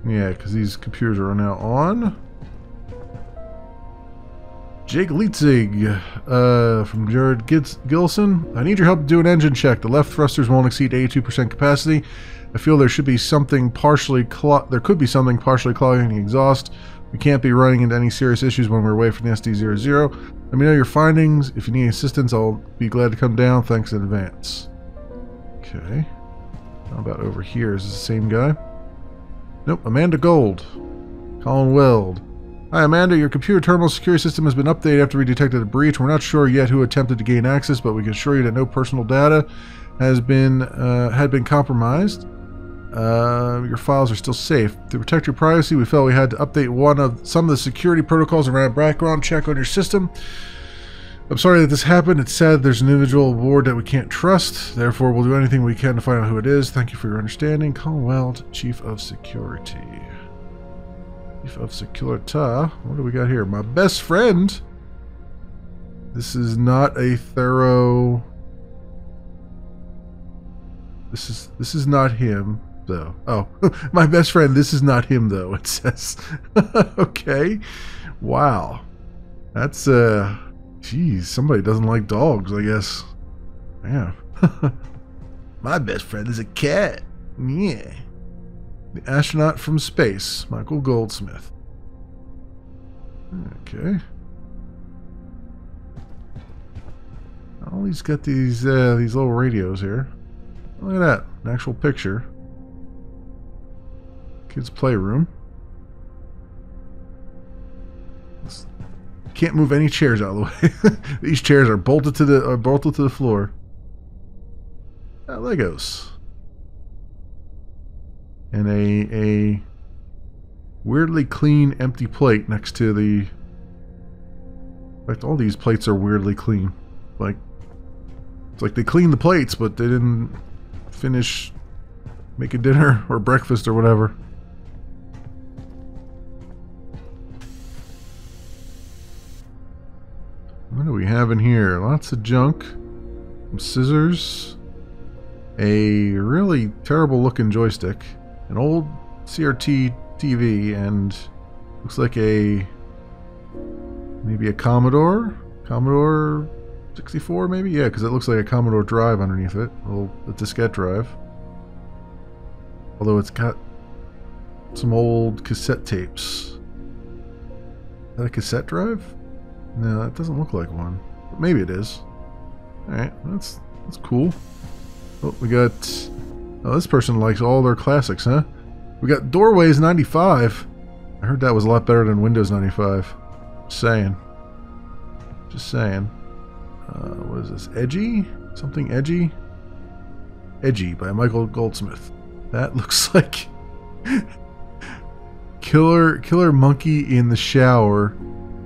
Yeah, because these computers are now on. Jake Leitzig from Jared Gilson. I need your help to do an engine check. The left thrusters won't exceed 82% capacity. I feel there should be something partially clogging the exhaust. We can't be running into any serious issues when we're away from the SD00. Let me know your findings. If you need assistance, I'll be glad to come down. Thanks in advance. Okay. How about over here? Is this the same guy? Nope. Amanda Gold. Colin Weld. Hi, Amanda. Your computer terminal security system has been updated after we detected a breach. We're not sure yet who attempted to gain access, but we can assure you that no personal data had been compromised. Your files are still safe. To protect your privacy, we felt we had to update some of the security protocols around background check on your system. I'm sorry that this happened. It's sad there's an individual aboard that we can't trust. Therefore, we'll do anything we can to find out who it is. Thank you for your understanding. Colin Weld, Chief of Security. Chief of Security. What do we got here? My best friend. This is not a thorough... This is not him, though. Oh, my best friend. This is not him, though, it says. Okay. Wow. That's, geez, somebody doesn't like dogs, I guess. Yeah. My best friend is a cat. Yeah. The astronaut from space, Michael Goldsmith. Okay. Oh, he's got these little radios here. Look at that. An actual picture. Kids' playroom. Can't move any chairs out of the way. These chairs are bolted to the floor. Legos. And a weirdly clean empty plate next to the... In fact, all these plates are weirdly clean. It's like they cleaned the plates, but they didn't finish making dinner or breakfast or whatever. What do we have in here? Lots of junk. Some scissors. A really terrible looking joystick. An old CRT TV, and looks like maybe a Commodore 64, maybe? Yeah, because it looks like a Commodore drive underneath it. A diskette drive. Although it's got some old cassette tapes. Is that a cassette drive? No, that doesn't look like one. But maybe it is. Alright, that's cool. Oh, we got... Oh, this person likes all their classics, huh? We got Doorways 95. I heard that was a lot better than Windows 95. Just saying. Just saying. What is this? Edgy? Something edgy? Edgy by Michael Goldsmith. That looks like... Killer Monkey in the Shower.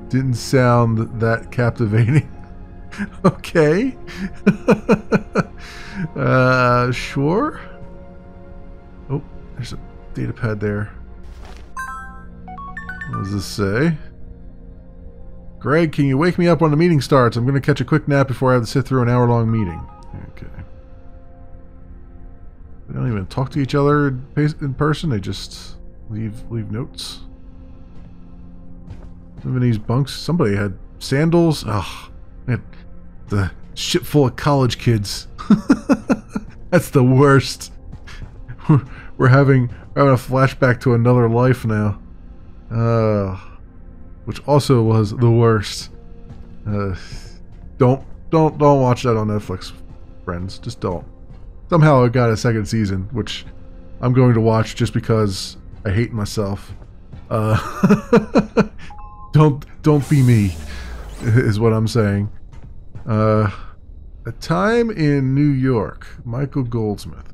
Didn't sound that captivating. Okay. Sure. Oh, there's a data pad there. What does this say? Greg, can you wake me up when the meeting starts? I'm going to catch a quick nap before I have to sit through an hour-long meeting. Okay. They don't even talk to each other in person. They just leave notes. Some of these bunks. Somebody had sandals. Oh, man, the ship full of college kids. That's the worst. We're having a flashback to another life now. Which also was the worst. Don't watch that on Netflix, friends. Just don't. Somehow it got a second season, which I'm going to watch just because I hate myself. Don't be me, is what I'm saying. A Time in New York, Michael Goldsmith.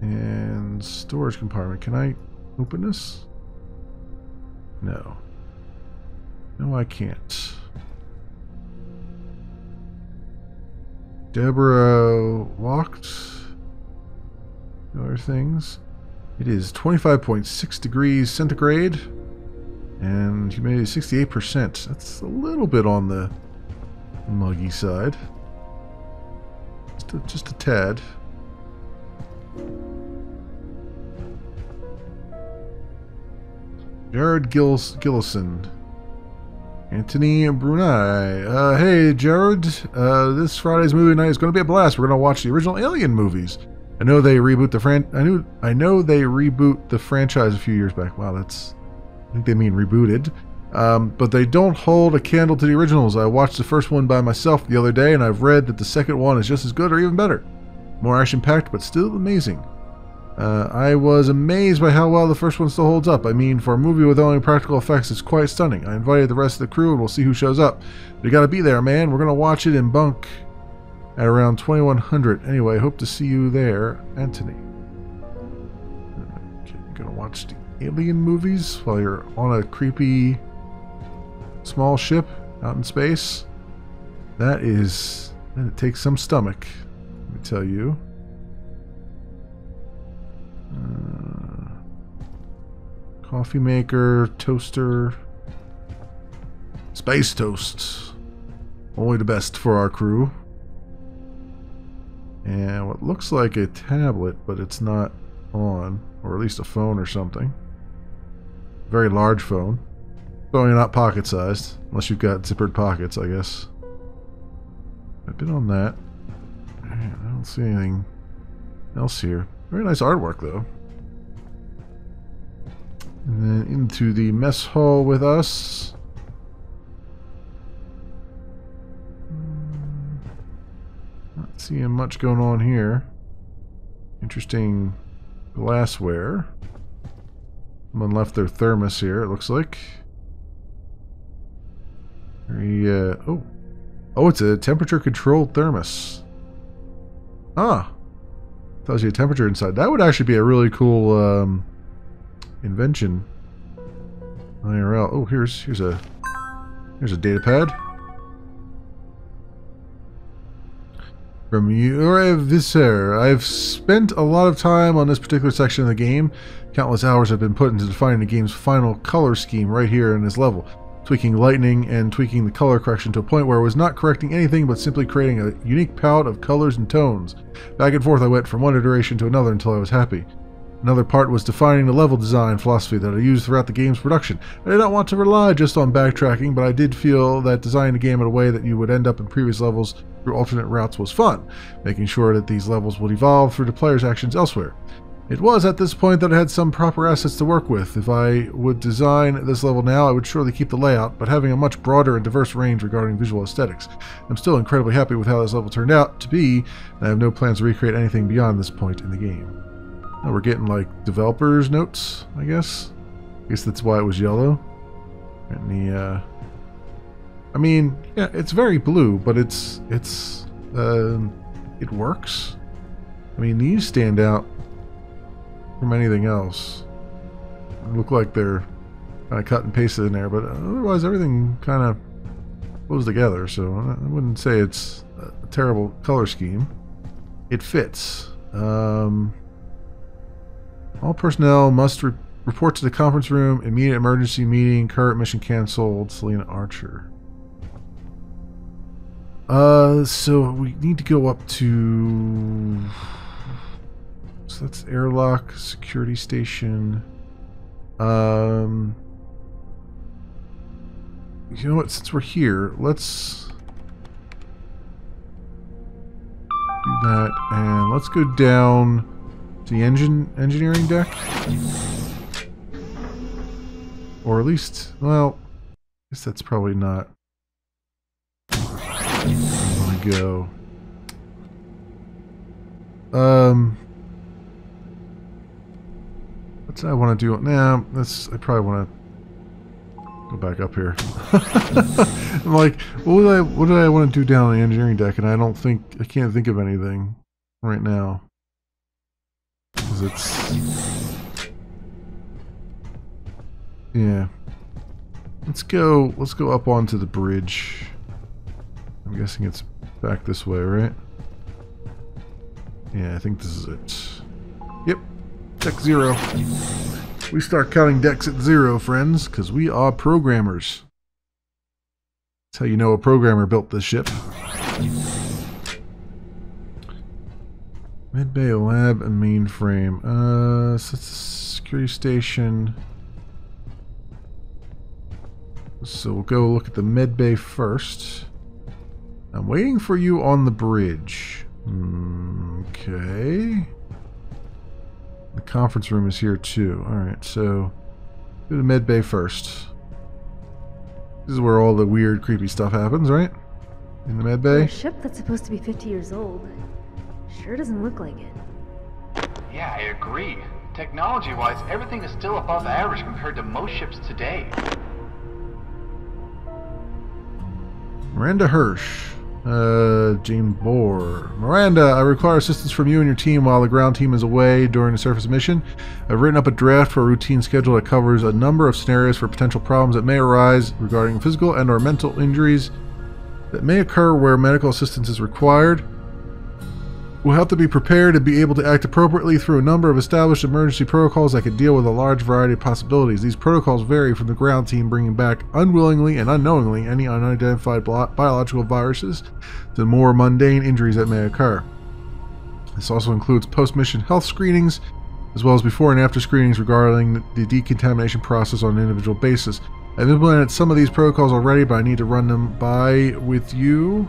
And storage compartment. Can I open this? No. No, I can't. Deborah walked. Other things. It is 25.6 degrees centigrade. And humidity is 68%. That's a little bit on the muggy side. Just a tad. Jared Gillison. Anthony Brunei. Hey, Jared. This Friday's movie night is going to be a blast. We're going to watch the original Alien movies. I know they reboot the franchise a few years back. Wow, I think they mean rebooted. But they don't hold a candle to the originals. I watched the first one by myself the other day, and I've read that the second one is just as good or even better. More action-packed, but still amazing. I was amazed by how well the first one still holds up. I mean, for a movie with only practical effects, it's quite stunning. I invited the rest of the crew, and we'll see who shows up. But you gotta be there, man. We're gonna watch it in bunk at around 2100. Anyway, hope to see you there, Anthony. Okay, you're gonna watch the Alien movies while you're on a creepy small ship out in space. That it takes some stomach, let me tell you. Coffee maker, toaster, space toast. Only the best for our crew. And what looks like a tablet, but it's not on, or at least a phone or something. Very large phone. Probably not pocket sized, unless you've got zippered pockets, I guess. I've been on that. Man, I don't see anything else here. Very nice artwork, though. And then into the mess hall with us. Not seeing much going on here. Interesting glassware. Someone left their thermos here, it looks like. Oh, it's a temperature-controlled thermos. Ah. Tells you a temperature inside. That would actually be a really cool invention. IRL. Oh, here's a data pad. From Visser. I've spent a lot of time on this particular section of the game. Countless hours have been put into defining the game's final color scheme right here in this level. Tweaking lighting and tweaking the color correction to a point where it was not correcting anything but simply creating a unique palette of colors and tones. Back and forth I went from one iteration to another until I was happy. Another part was defining the level design philosophy that I used throughout the game's production. I did not want to rely just on backtracking, but I did feel that designing the game in a way that you would end up in previous levels through alternate routes was fun, making sure that these levels would evolve through the player's actions elsewhere. It was at this point that I had some proper assets to work with. If I would design this level now, I would surely keep the layout, but having a much broader and diverse range regarding visual aesthetics. I'm still incredibly happy with how this level turned out to be, and I have no plans to recreate anything beyond this point in the game. Now we're getting like developers' notes, I guess. I guess that's why it was yellow. And the I mean, yeah, it's very blue, but it works. I mean, these stand out from anything else. They look like they're kind of cut and pasted in there, but otherwise everything kind of goes together, so I wouldn't say it's a terrible color scheme. It fits. All personnel must Report to the conference room. Immediate emergency meeting. Current mission canceled. Selena Archer. So we need to go up to... So that's airlock, security station. You know what? Since we're here, let's do that, and let's go down to the engineering deck, or at least, well, I guess that's probably not. I want to go. What's I want to do? Nah, I probably want to go back up here. I'm like, what did I want to do down on the engineering deck? And I can't think of anything right now. 'Cause it's, yeah. Let's go up onto the bridge. I'm guessing it's back this way, right? Yeah, I think this is it. Yep. Deck 0. We start counting decks at 0, friends, because we are programmers. That's how you know a programmer built this ship. Medbay, lab, and mainframe. So it's a security station. So we'll go look at the medbay first. I'm waiting for you on the bridge. Okay. The conference room is here too. Alright, so go to medbay first. This is where all the weird, creepy stuff happens, right? In the For a medbay. ship that's supposed to be 50 years old, sure doesn't look like it. Yeah, I agree. Technology-wise, everything is still above average compared to most ships today. Miranda Hirsch. James Bohr. Miranda, I require assistance from you and your team while the ground team is away during the surface mission. I've written up a draft for a routine schedule that covers a number of scenarios for potential problems that may arise regarding physical and/or mental injuries that may occur where medical assistance is required. We'll have to be prepared and be able to act appropriately through a number of established emergency protocols that can deal with a large variety of possibilities. These protocols vary from the ground team bringing back unwillingly and unknowingly any unidentified biological viruses to more mundane injuries that may occur. This also includes post-mission health screenings, as well as before and after screenings regarding the decontamination process on an individual basis. I've implemented some of these protocols already, but I need to run them by with you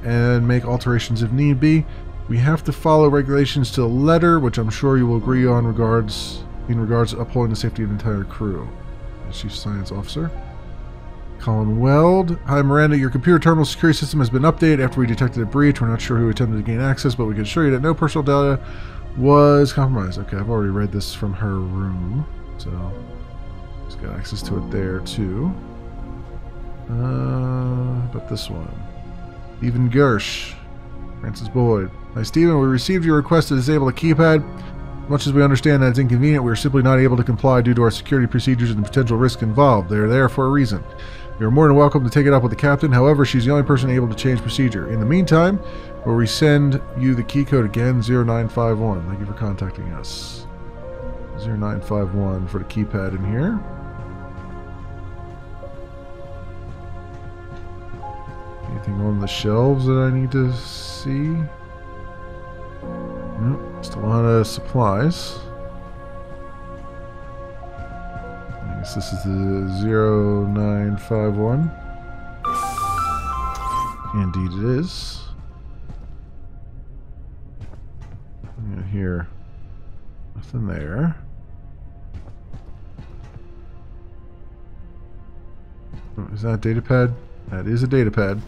and make alterations if need be. We have to follow regulations to the letter, which I'm sure you will agree on in regards to upholding the safety of the entire crew. Chief Science Officer. Colin Weld. Hi Miranda, your computer terminal security system has been updated after we detected a breach. We're not sure who attempted to gain access, but we can assure you that no personal data was compromised. Okay, I've already read this from her room, so she's got access to it there too. But this one. Stephen Gersh. Francis Boyd. Hi Stephen, we received your request to disable the keypad. Much as we understand that it's inconvenient, we are simply not able to comply due to our security procedures and the potential risk involved. They are there for a reason. You are more than welcome to take it up with the captain. However, she's the only person able to change procedure. In the meantime, we'll resend you the key code again, 0951. Thank you for contacting us. 0951 for the keypad in here. Anything on the shelves that I need to see? Nope, just a lot of supplies. I guess this is the 0951. Indeed it is. And here, nothing there. Oh, is that a data pad? That is a data pad.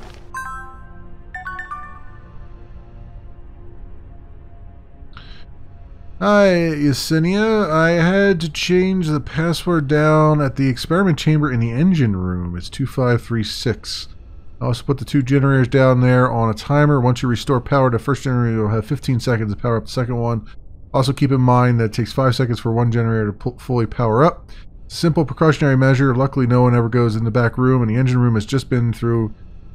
Hi, Yesenia. I had to change the password down at the experiment chamber in the engine room. It's 2536. I also put the 2 generators down there on a timer. Once you restore power to the first generator, you'll have 15 seconds to power up the second one. Also keep in mind that it takes 5 seconds for one generator to fully power up. Simple precautionary measure. Luckily, no one ever goes in the back room, and the engine room has just been through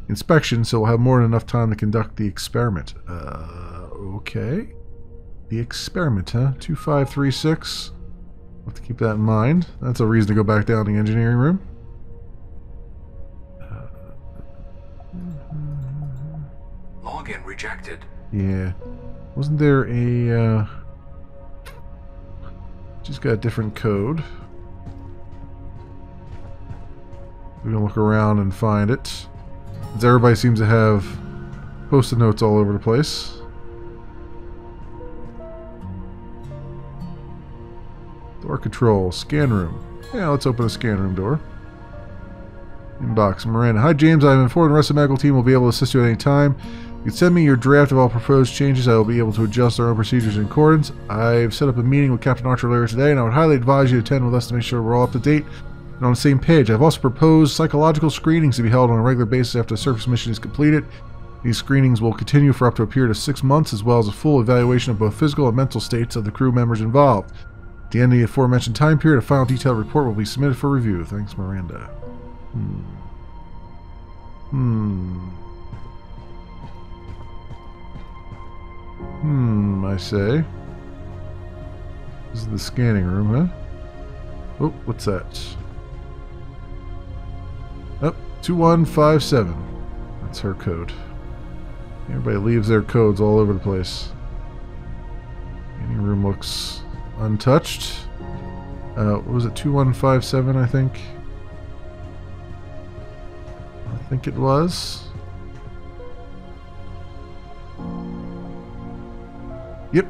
inspection, so we'll have more than enough time to conduct the experiment. Okay. The experiment, huh? 2536. Have to keep that in mind. That's a reason to go back down to the engineering room. Login rejected. Yeah. Wasn't there a... She's got a different code. We're gonna look around and find it. As everybody seems to have post-it notes all over the place. Door control, scan room. Yeah, let's open a scan room door. Inbox, Miranda. Hi James, I'm informed the rest of the medical team will be able to assist you at any time. You can send me your draft of all proposed changes. I will be able to adjust our own procedures in accordance. I've set up a meeting with Captain Archer later today, and I would highly advise you to attend with us to make sure we're all up to date and on the same page. I've also proposed psychological screenings to be held on a regular basis after the surface mission is completed. These screenings will continue for up to a period of 6 months, as well as a full evaluation of both physical and mental states of the crew members involved. At the end of the aforementioned time period, a final detailed report will be submitted for review. Thanks, Miranda. I say. This is the scanning room, huh? Oh, what's that? Oh, 2157. That's her code. Everybody leaves their codes all over the place. Scanning room looks untouched. What was it? 2157, I think. I think it was. Yep.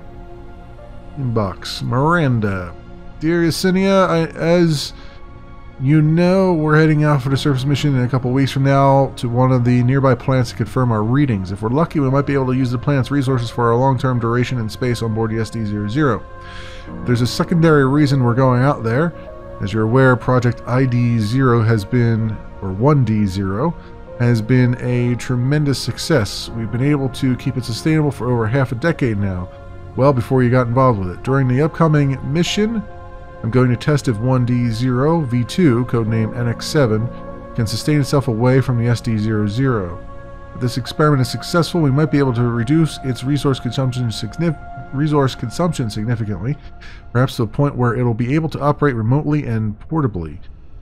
Inbox. Miranda. Dear Yesenia, as you know, we're heading out for the surface mission in a couple weeks from now to one of the nearby planets to confirm our readings. If we're lucky, we might be able to use the planet's resources for our long-term duration in space on board the SD-00. There's a secondary reason we're going out there. As you're aware, Project ID-0 has been, or 1D0, has been a tremendous success. We've been able to keep it sustainable for over half a decade now, well before you got involved with it. During the upcoming mission, I'm going to test if 1D0 V2, codename NX7, can sustain itself away from the SD-00. If this experiment is successful, we might be able to reduce its resource consumption significantly, perhaps to a point where it'll be able to operate remotely and portably.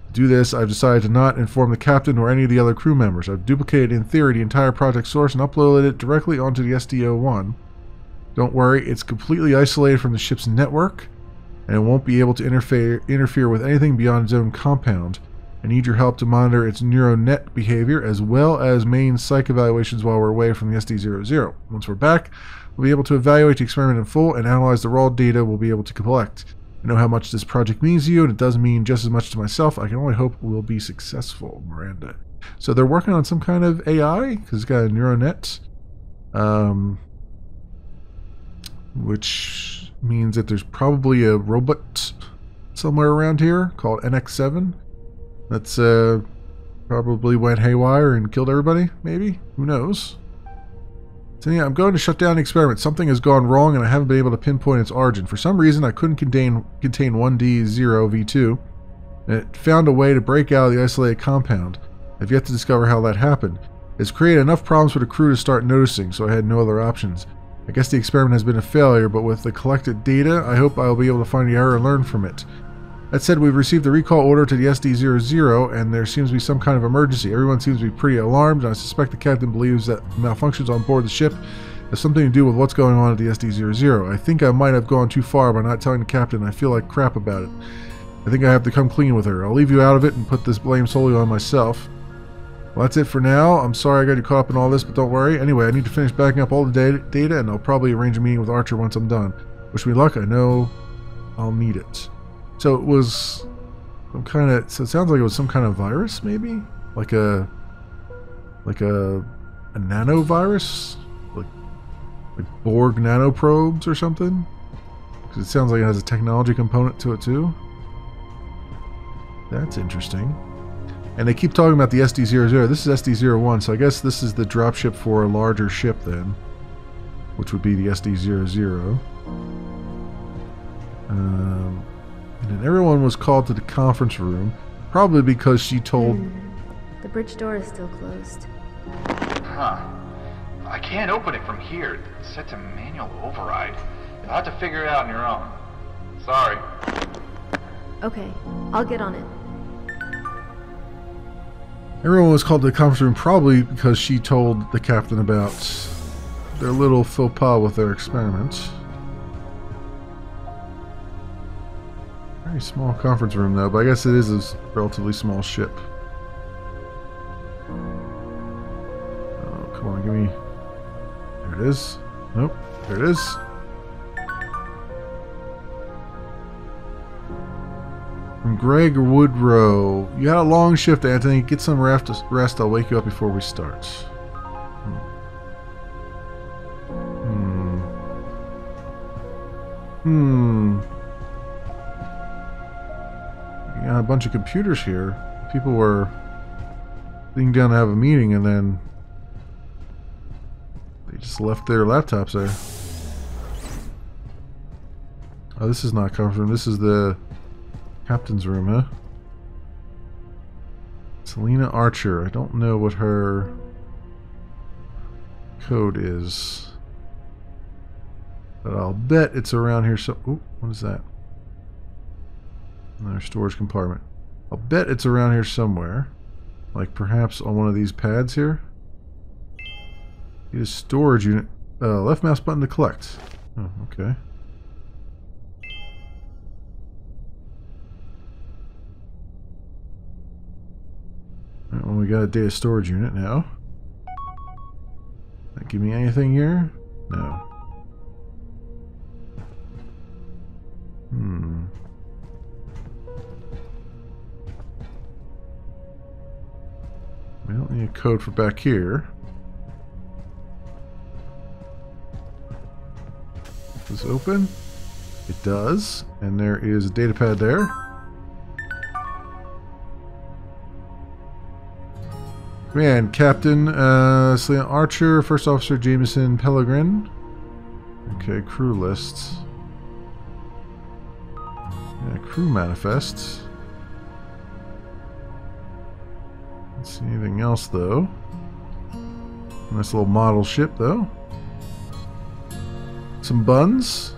To do this, I've decided to not inform the captain or any of the other crew members. I've duplicated, in theory, the entire project source and uploaded it directly onto the SD-01. Don't worry, it's completely isolated from the ship's network, and it won't be able to interfere with anything beyond its own compound. I need your help to monitor its neuronet behavior as well as main psych evaluations while we're away from the SD-00. Once we're back, we'll be able to evaluate the experiment in full and analyze the raw data we'll be able to collect. I know how much this project means to you, and it does mean just as much to myself. I can only hope we'll be successful, Miranda. So they're working on some kind of AI, because it's got a neuronet, which means that there's probably a robot somewhere around here called NX7 that's probably went haywire and killed everybody, maybe? Who knows? So yeah, I'm going to shut down the experiment. Something has gone wrong and I haven't been able to pinpoint its origin. For some reason, I couldn't contain 1D0 V2. And it found a way to break out of the isolated compound. I've yet to discover how that happened. It's created enough problems for the crew to start noticing, so I had no other options. I guess the experiment has been a failure, but with the collected data, I hope I'll be able to find the error and learn from it. That said, we've received a recall order to the SD-00, and there seems to be some kind of emergency. Everyone seems to be pretty alarmed, and I suspect the captain believes that malfunctions on board the ship have something to do with what's going on at the SD-00. I think I might have gone too far by not telling the captain. I feel like crap about it. I think I have to come clean with her. I'll leave you out of it and put this blame solely on myself. Well, that's it for now. I'm sorry I got you caught up in all this, but don't worry. Anyway, I need to finish backing up all the data, and I'll probably arrange a meeting with Archer once I'm done. Wish me luck. I know I'll need it. So it was some kind of... So it sounds like it was some kind of virus, maybe? Like a nanovirus? Like Borg nanoprobes or something? Because it sounds like it has a technology component to it, too. That's interesting. And they keep talking about the SD-00. This is SD-01, so I guess this is the dropship for a larger ship then, which would be the SD-00. And then everyone was called to the conference room, probably because she told... The bridge door is still closed. Huh. I can't open it from here. It's set to manual override. You'll have to figure it out on your own. Sorry. Okay, I'll get on it. Everyone was called to the conference room probably because she told the captain about their little faux pas with their experiment. Very small conference room though, but I guess it is a relatively small ship. Oh, come on, give me... There it is. Nope, there it is. From Greg Woodrow. You had a long shift, Anthony. Get some rest. I'll wake you up before we start. You got a bunch of computers here. People were sitting down to have a meeting and then they just left their laptops there. Oh, this is not conference room. This is the captain's room, huh? Selena Archer. I don't know what her code is, but I'll bet it's around here. So, ooh, what is that? Another storage compartment. I'll bet it's around here somewhere, like perhaps on one of these pads here. Need a storage unit. Left mouse button to collect. Oh, okay. Alright, well, we got a data storage unit now. That give me anything here? No. We don't need a code for back here. Does this open? It does. And there is a data pad there. Command, Captain Selena Archer, First Officer Jameson Pellegrin. Okay, crew lists. Yeah, crew manifests. Don't see anything else though. Nice little model ship though. Some buns.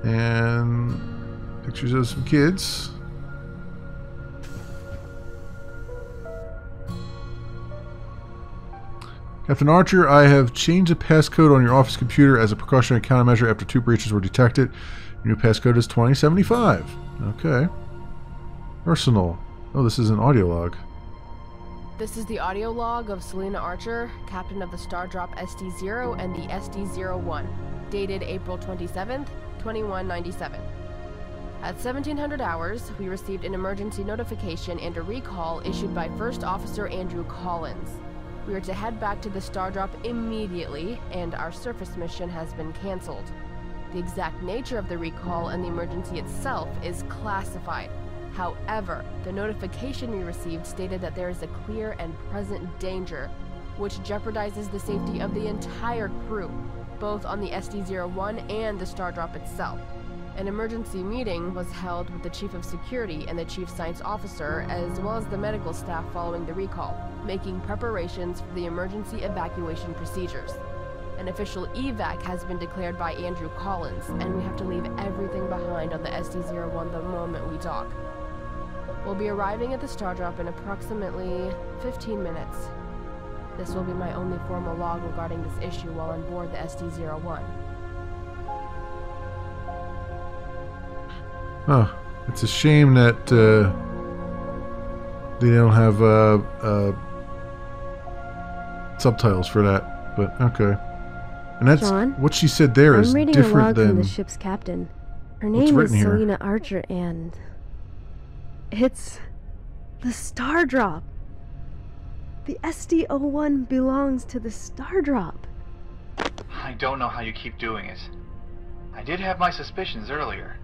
And pictures of some kids. Captain Archer, I have changed the passcode on your office computer as a precautionary countermeasure after 2 breaches were detected. Your new passcode is 2075. Okay. Personal. Oh, this is an audio log. This is the audio log of Selena Archer, captain of the STARDROP SD-0 and the SD-01, dated April 27th, 2197. At 1700 hours, we received an emergency notification and a recall issued by First Officer Andrew Collins. We are to head back to the STARDROP immediately, and our surface mission has been cancelled. The exact nature of the recall and the emergency itself is classified. However, the notification we received stated that there is a clear and present danger, which jeopardizes the safety of the entire crew, both on the SD-01 and the STARDROP itself. An emergency meeting was held with the Chief of Security and the Chief Science Officer, as well as the medical staff following the recall, making preparations for the emergency evacuation procedures. An official evac has been declared by Andrew Collins, and we have to leave everything behind on the SD-01 the moment we dock. We'll be arriving at the STARDROP in approximately 15 minutes. This will be my only formal log regarding this issue while on board the SD-01. Oh, it's a shame that they don't have subtitles for that, but okay. And that's John, what she said there is I'm reading a different log than from the ship's captain. Her what's name is written here. Selena Archer, and it's the STARDROP. The SD-01 belongs to the STARDROP. I don't know how you keep doing it. I did have my suspicions earlier.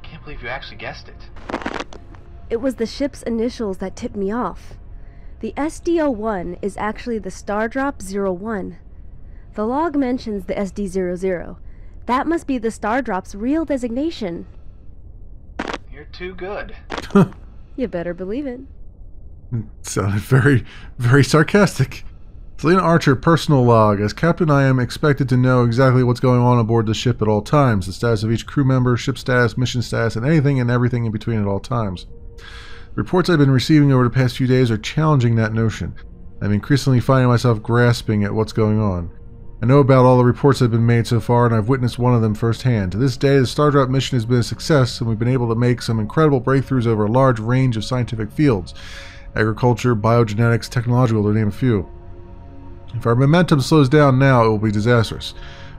I can't believe you actually guessed it. It was the ship's initials that tipped me off. The SD-01 is actually the STARDROP 01. The log mentions the SD-00. That must be the STARDROP's real designation. You're too good. You better believe it. It sounded very, very sarcastic. Selena Archer, personal log. As captain, I am expected to know exactly what's going on aboard the ship at all times, the status of each crew member, ship status, mission status, and anything and everything in between at all times. Reports I've been receiving over the past few days are challenging that notion. I'm increasingly finding myself grasping at what's going on. I know about all the reports that have been made so far, and I've witnessed one of them firsthand. To this day, the STARDROP mission has been a success, and we've been able to make some incredible breakthroughs over a large range of scientific fields. Agriculture, biogenetics, technological, to name a few. If our momentum slows down now, it will be disastrous.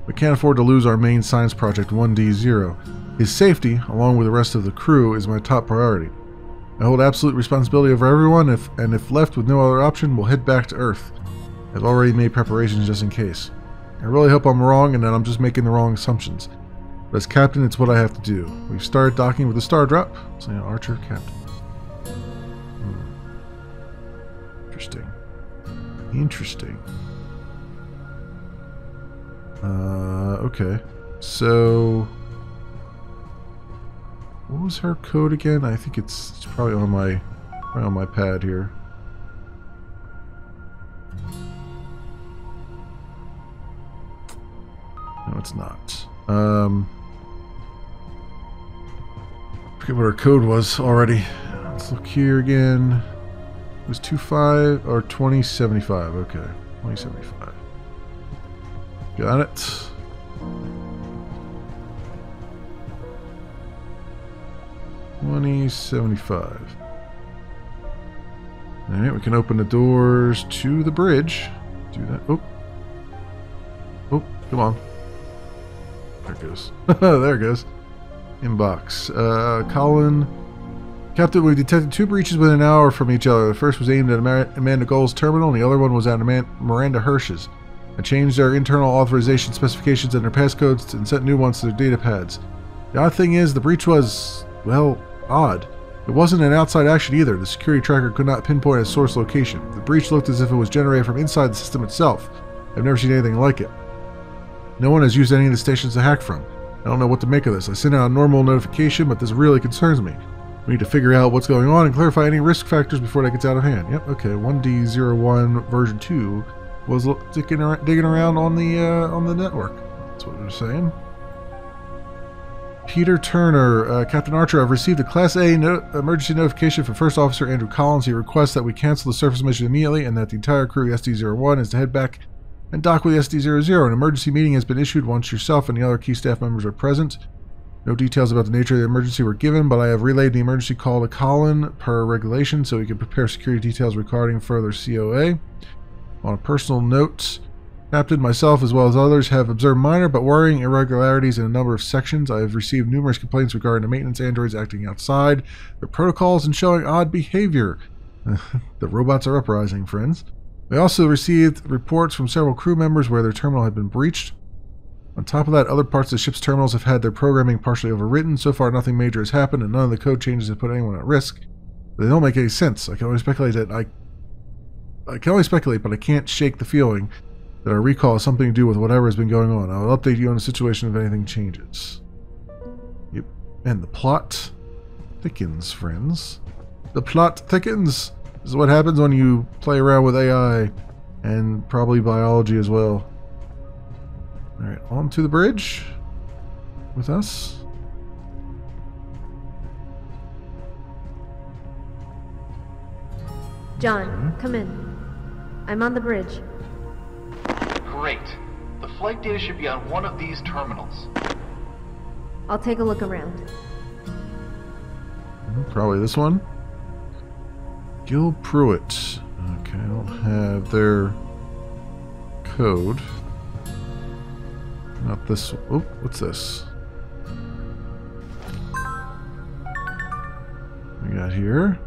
We can't afford to lose our main science project 1D0. His safety, along with the rest of the crew, is my top priority. I hold absolute responsibility over everyone, and if left with no other option, we'll head back to Earth. I've already made preparations just in case. I really hope I'm wrong and that I'm just making the wrong assumptions. But as captain, it's what I have to do. We've started docking with the STARDROP. So, Archer, captain. Interesting. Interesting. Okay. So, what was her code again? I think it's probably on my pad here. No, it's not. Forget what her code was already. Let's look here again. It was 25 or 2075. Okay, 2075. Got it. $20.75. Alright, we can open the doors to the bridge. Do that. Oh. Oh, come on. There it goes. There it goes. Inbox. Colin. Captain, we detected 2 breaches within an hour from each other. The first was aimed at Amanda Gold's terminal, and the other one was at Miranda Hirsch's. I changed their internal authorization specifications and their passcodes and sent new ones to their data pads. The odd thing is, the breach was, well, odd. It wasn't an outside action either. The security tracker could not pinpoint a source location. The breach looked as if it was generated from inside the system itself. I've never seen anything like it. No one has used any of the stations to hack from. I don't know what to make of this. I sent out a normal notification, but this really concerns me. We need to figure out what's going on and clarify any risk factors before that gets out of hand. Yep, okay. 1D01 version 2 was digging around on the network. That's what they're saying. Peter Turner, Captain Archer, I've received a Class A emergency notification from First Officer Andrew Collins. He requests that we cancel the surface mission immediately and that the entire crew SD-01 is to head back and dock with SD-00. An emergency meeting has been issued once yourself and the other key staff members are present. No details about the nature of the emergency were given, but I have relayed the emergency call to Colin per regulation so he can prepare security details regarding further COA. On a personal note, Captain, myself, as well as others, have observed minor but worrying irregularities in a number of sections. I have received numerous complaints regarding the maintenance androids acting outside their protocols and showing odd behavior. The robots are uprising, friends. We also received reports from several crew members where their terminal had been breached. On top of that, other parts of the ship's terminals have had their programming partially overwritten. So far, nothing major has happened, and none of the code changes have put anyone at risk. They don't make any sense. I can only speculate, but I can't shake the feeling that our recall has something to do with whatever has been going on. I will update you on the situation if anything changes. Yep. And the plot thickens, friends. The plot thickens. This is what happens when you play around with AI and probably biology as well. Alright, on to the bridge with us. John, come in. I'm on the bridge. Great. The flight data should be on one of these terminals. I'll take a look around. Probably this one. Gil Pruitt. Okay, I don't have their code. Not this one. Oh, what's this? We got here.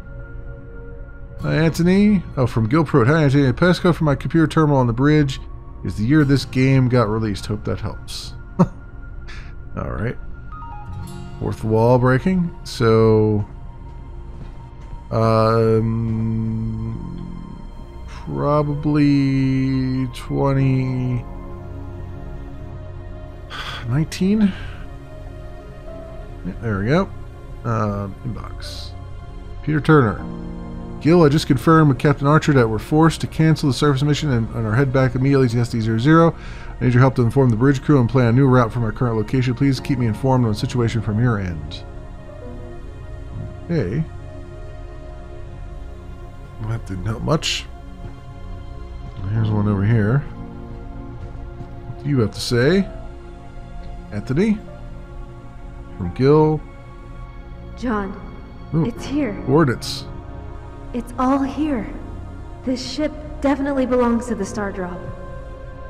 Hi, Anthony. Oh, from Gil Pruitt. Hi, Anthony. The passcode for my computer terminal on the bridge is the year this game got released. Hope that helps. Alright. Fourth wall breaking. So... probably 2019. Yeah, there we go. Inbox. Peter Turner. Gil, I just confirmed with Captain Archer that we're forced to cancel the surface mission and are head back immediately to SD00. I need your help to inform the bridge crew and plan a new route from our current location. Please keep me informed on the situation from your end. Okay. That didn't help much. Here's one over here. What do you have to say? Anthony? From Gil. John, Ooh, it's here. coordinates. It's all here. This ship definitely belongs to the STARDROP.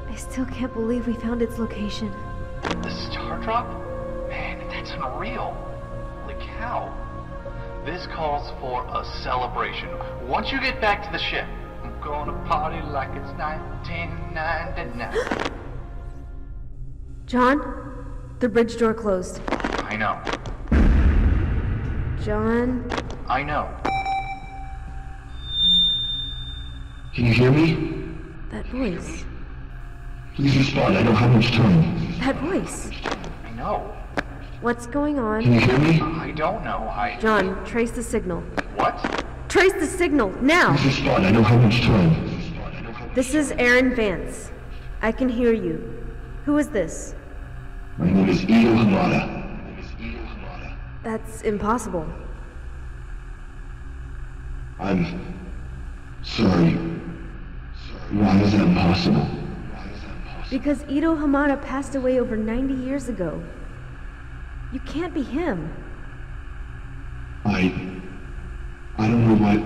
I still can't believe we found its location. The STARDROP? Man, that's unreal. Holy cow. This calls for a celebration. Once you get back to the ship, I'm gonna party like it's 1999. John, the bridge door closed. I know. John, I know. Can you hear me? that voice. Please respond. I don't have much time. That voice. I know. What's going Can you on? hear me? I don't know. John, trace the signal. What? Trace the signal, now! Please respond. I don't have much time. This is Aaron Vance. I can hear you. Who is this? My name is Ito Hamada. That's impossible. I'm sorry. Why is that impossible? Because Ito Hamada passed away over 90 years ago. You can't be him. I don't know what.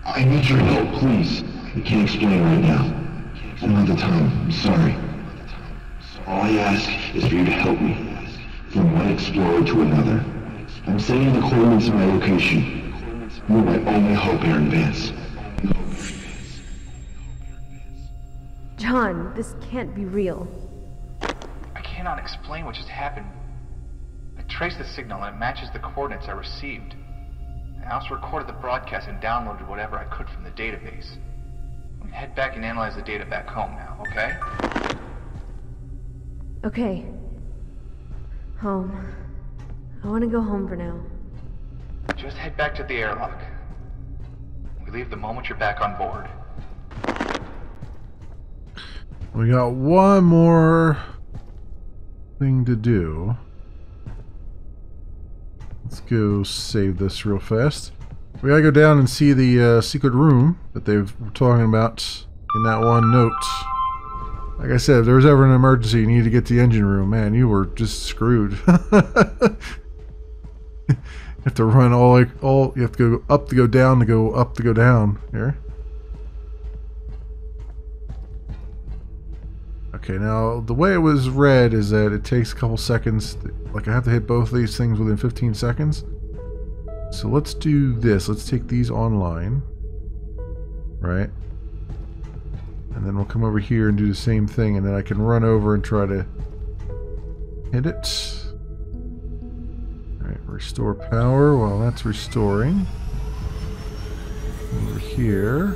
I need your help, please. I can't explain right now. I don't have the time. I'm sorry. All I ask is for you to help me. From one explorer to another. I'm sending the coordinates of my location. You're my only hope, Aaron Vance. John, this can't be real. I cannot explain what just happened. I traced the signal and it matches the coordinates I received. I also recorded the broadcast and downloaded whatever I could from the database. I'm gonna head back and analyze the data back home now, okay? Okay. Home. I want to go home for now. Just head back to the airlock. We leave the moment you're back on board. We got one more thing to do. Let's go save this real fast. We gotta go down and see the secret room that they were talking about in that one note. Like I said, if there was ever an emergency, you need to get to the engine room. Man, you were just screwed. You have to run all. You have to go up to go down to go up to go down. Here. Okay, now the way it was read is that it takes a couple seconds. Like I have to hit both of these things within 15 seconds. So let's do this. Let's take these online. Right? And then we'll come over here and do the same thing, and then I can run over and try to hit it. Alright, restore power while that's restoring. Over here.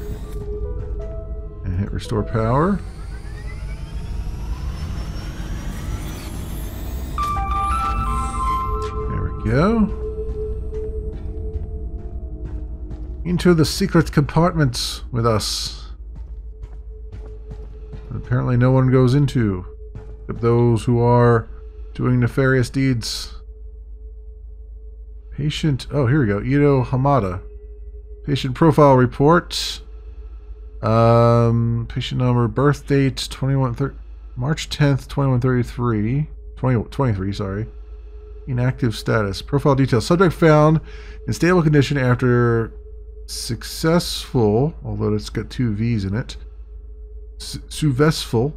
And hit restore power. There we go. Into the secret compartments with us. Apparently no one goes into, except those who are doing nefarious deeds. Patient, oh here we go, Ito Hamada. Patient profile report. Patient number, birth date, March 10th, 2023, sorry. Inactive status. Profile details. Subject found in stable condition after successful, although it's got two V's in it, successful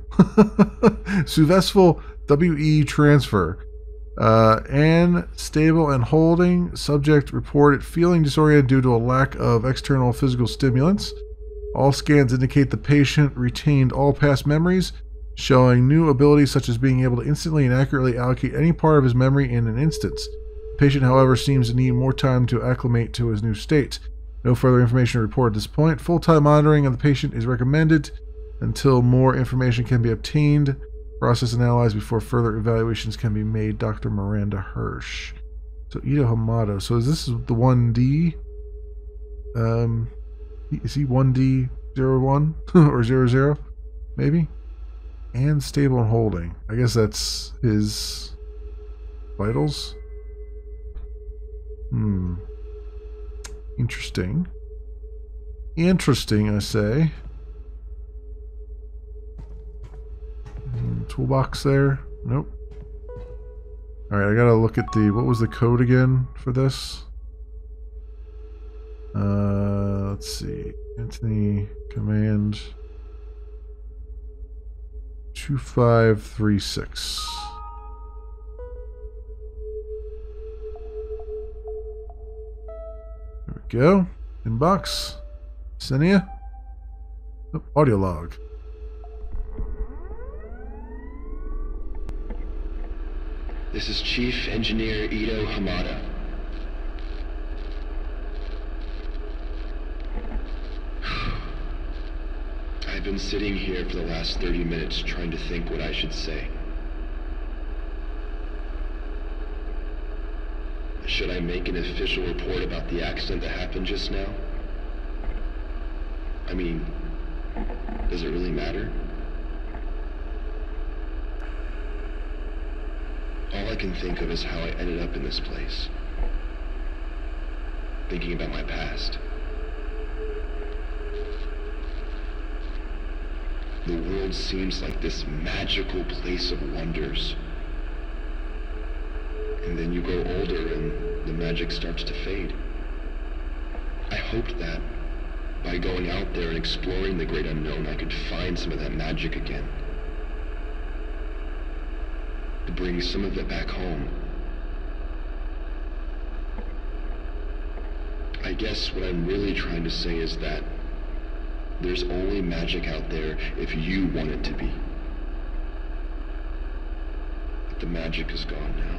WE transfer, and stable and holding. Subject reported feeling disoriented due to a lack of external physical stimulants. All scans indicate the patient retained all past memories, showing new abilities such as being able to instantly and accurately allocate any part of his memory in an instance. The patient, however, seems to need more time to acclimate to his new state. No further information reported at this point. Full-time monitoring of the patient is recommended until more information can be obtained, processed, and analyzed before further evaluations can be made. Dr. Miranda Hirsch. So Ito Hamada. So is this the 1D? Is he 1D01 or 00? Maybe? And stable and holding. I guess that's his vitals. Interesting. Interesting, I say. Toolbox there? Nope. Alright, I gotta look at the... What was the code again for this? Let's see. Anthony, command... 2536. There we go. Inbox. Senia. Oh, audio log. This is Chief Engineer Ito Hamada. I've been sitting here for the last 30 minutes trying to think what I should say. Should I make an official report about the accident that happened just now? I mean, does it really matter? All I can think of is how I ended up in this place. Thinking about my past. The world seems like this magical place of wonders. And then you grow older and the magic starts to fade. I hoped that by going out there and exploring the great unknown, I could find some of that magic again. To bring some of it back home. I guess what I'm really trying to say is that there's only magic out there if you want it to be. But the magic is gone now.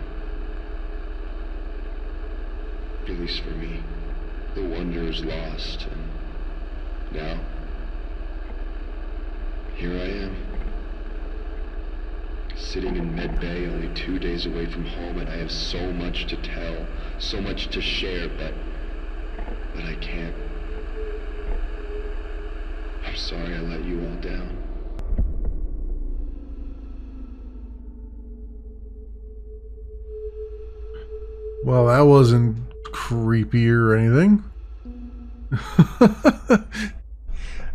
At least for me. The wonder is lost, and now, here I am. Sitting in Med Bay, only 2 days away from home, and I have so much to tell, so much to share, but I can't. I'm sorry I let you all down. Well, that wasn't creepy or anything.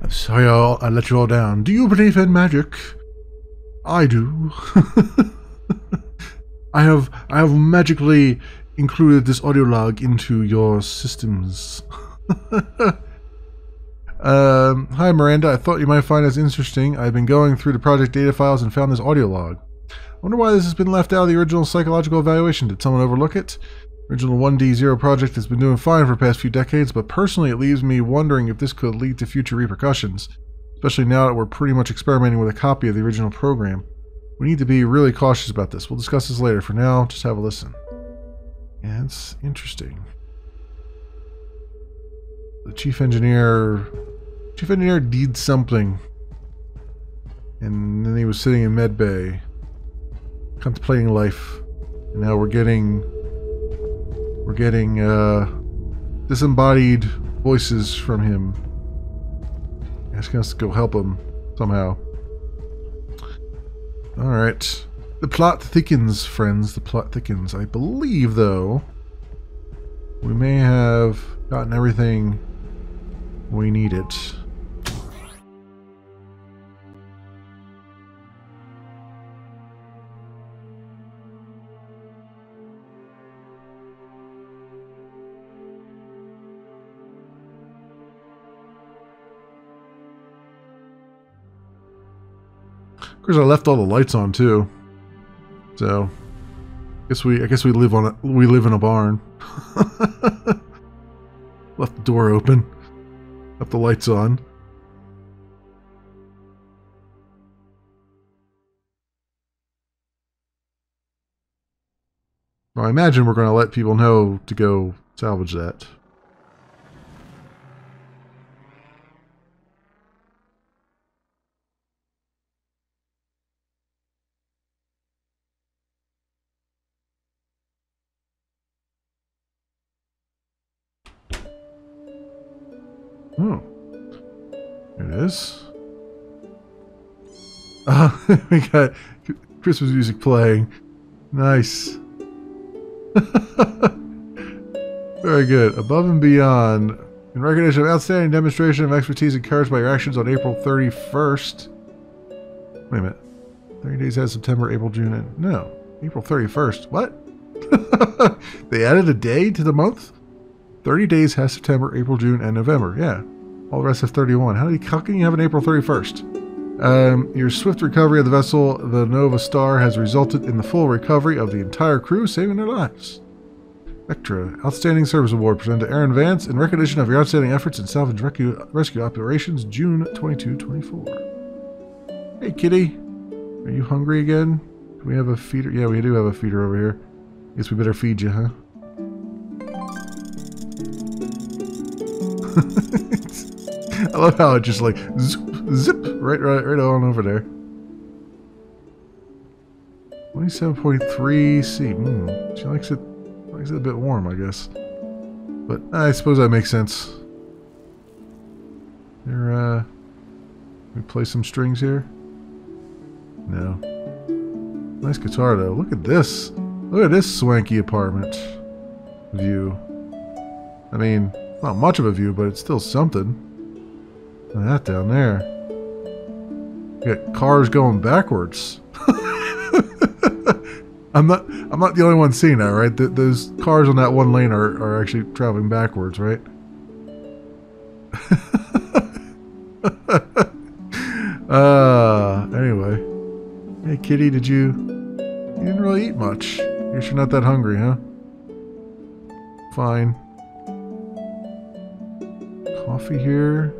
I'm sorry I let you all down. Do you believe in magic? I do. I have magically included this audio log into your systems. Hi Miranda, I thought you might find this interesting. I've been going through the project data files and found this audio log. I wonder why this has been left out of the original psychological evaluation. Did someone overlook it? Original 1D0 project has been doing fine for the past few decades, but personally it leaves me wondering if this could lead to future repercussions, especially now that we're pretty much experimenting with a copy of the original program. We need to be really cautious about this. We'll discuss this later. For now, just have a listen. Yeah, it's interesting. The chief engineer did something, and then he was sitting in Med Bay, contemplating life, and now we're getting disembodied voices from him, asking us to go help him somehow. All right, the plot thickens, friends. The plot thickens. I believe, though, we may have gotten everything we needed. Of course, I left all the lights on too, so I guess we live in a barn. Left the door open, left the lights on. Well, I imagine we're going to let people know to go salvage that. Oh. There it is. We got Christmas music playing. Nice. Very good. Above and beyond. In recognition of outstanding demonstration of expertise encouraged by your actions on April 31st. Wait a minute. 30 days has September, April, June, and... No. April 31st. What? They added a day to the month? 30 days has September, April, June, and November. Yeah. All the rest have 31. How can you have an April 31st? Your swift recovery of the vessel, the Nova Star, has resulted in the full recovery of the entire crew, saving their lives. Spectra, Outstanding Service Award presented to Aaron Vance in recognition of your outstanding efforts in salvage rescue operations, June 22-24. Hey, kitty. Are you hungry again? Do we have a feeder? Yeah, we do have a feeder over here. Guess we better feed you, huh? I love how it just like zip right on over there. 27.3 C. She likes it a bit warm, I guess. But I suppose that makes sense. There, we play some strings here? No. Nice guitar though. Look at this. Look at this swanky apartment view. I mean, not much of a view, but it's still something. Look at that down there. You got cars going backwards. I'm not the only one seeing that, right? Those cars on that one lane are actually traveling backwards, right? Anyway. Hey kitty, you didn't really eat much. Guess you're not that hungry, huh? Fine. Coffee here.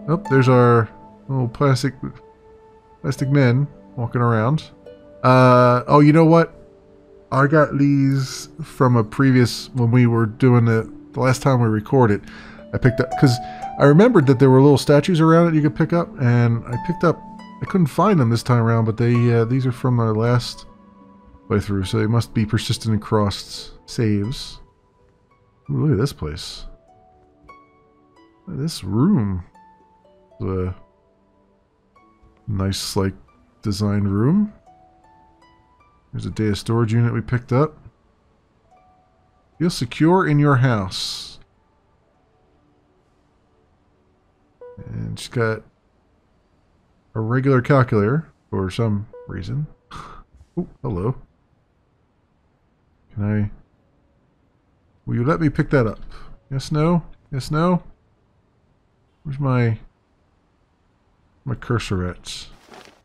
Oh, there's our little plastic men walking around. Oh, you know what? I got these from a previous, when we were doing the last time we recorded. I picked up, because I remembered that there were little statues around it you could pick up, and I couldn't find them this time around, but these are from our last playthrough, so they must be persistent and crossed saves. Ooh, look at this place. Look at this room. The nice, like, designed room. There's a data storage unit we picked up. Feel secure in your house. And she's got a regular calculator for some reason. Oh, hello. Will you let me pick that up? Yes, no? Yes, no? Where's my cursor at?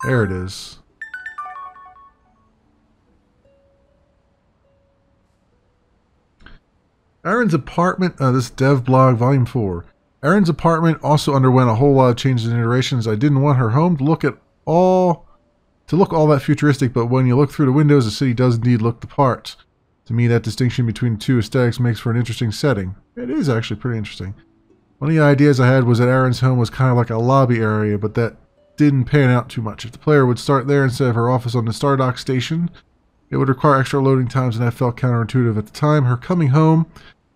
There it is. Aaron's apartment, this dev blog volume 4. Aaron's apartment also underwent a whole lot of changes and iterations. I didn't want her home to look all that futuristic, but when you look through the windows, the city does indeed look the part. To me, that distinction between the two aesthetics makes for an interesting setting. It is actually pretty interesting. One of the ideas I had was that Aaron's home was kind of like a lobby area, but that didn't pan out too much. If the player would start there instead of her office on the Stardock station, it would require extra loading times, and that felt counterintuitive at the time. Her coming home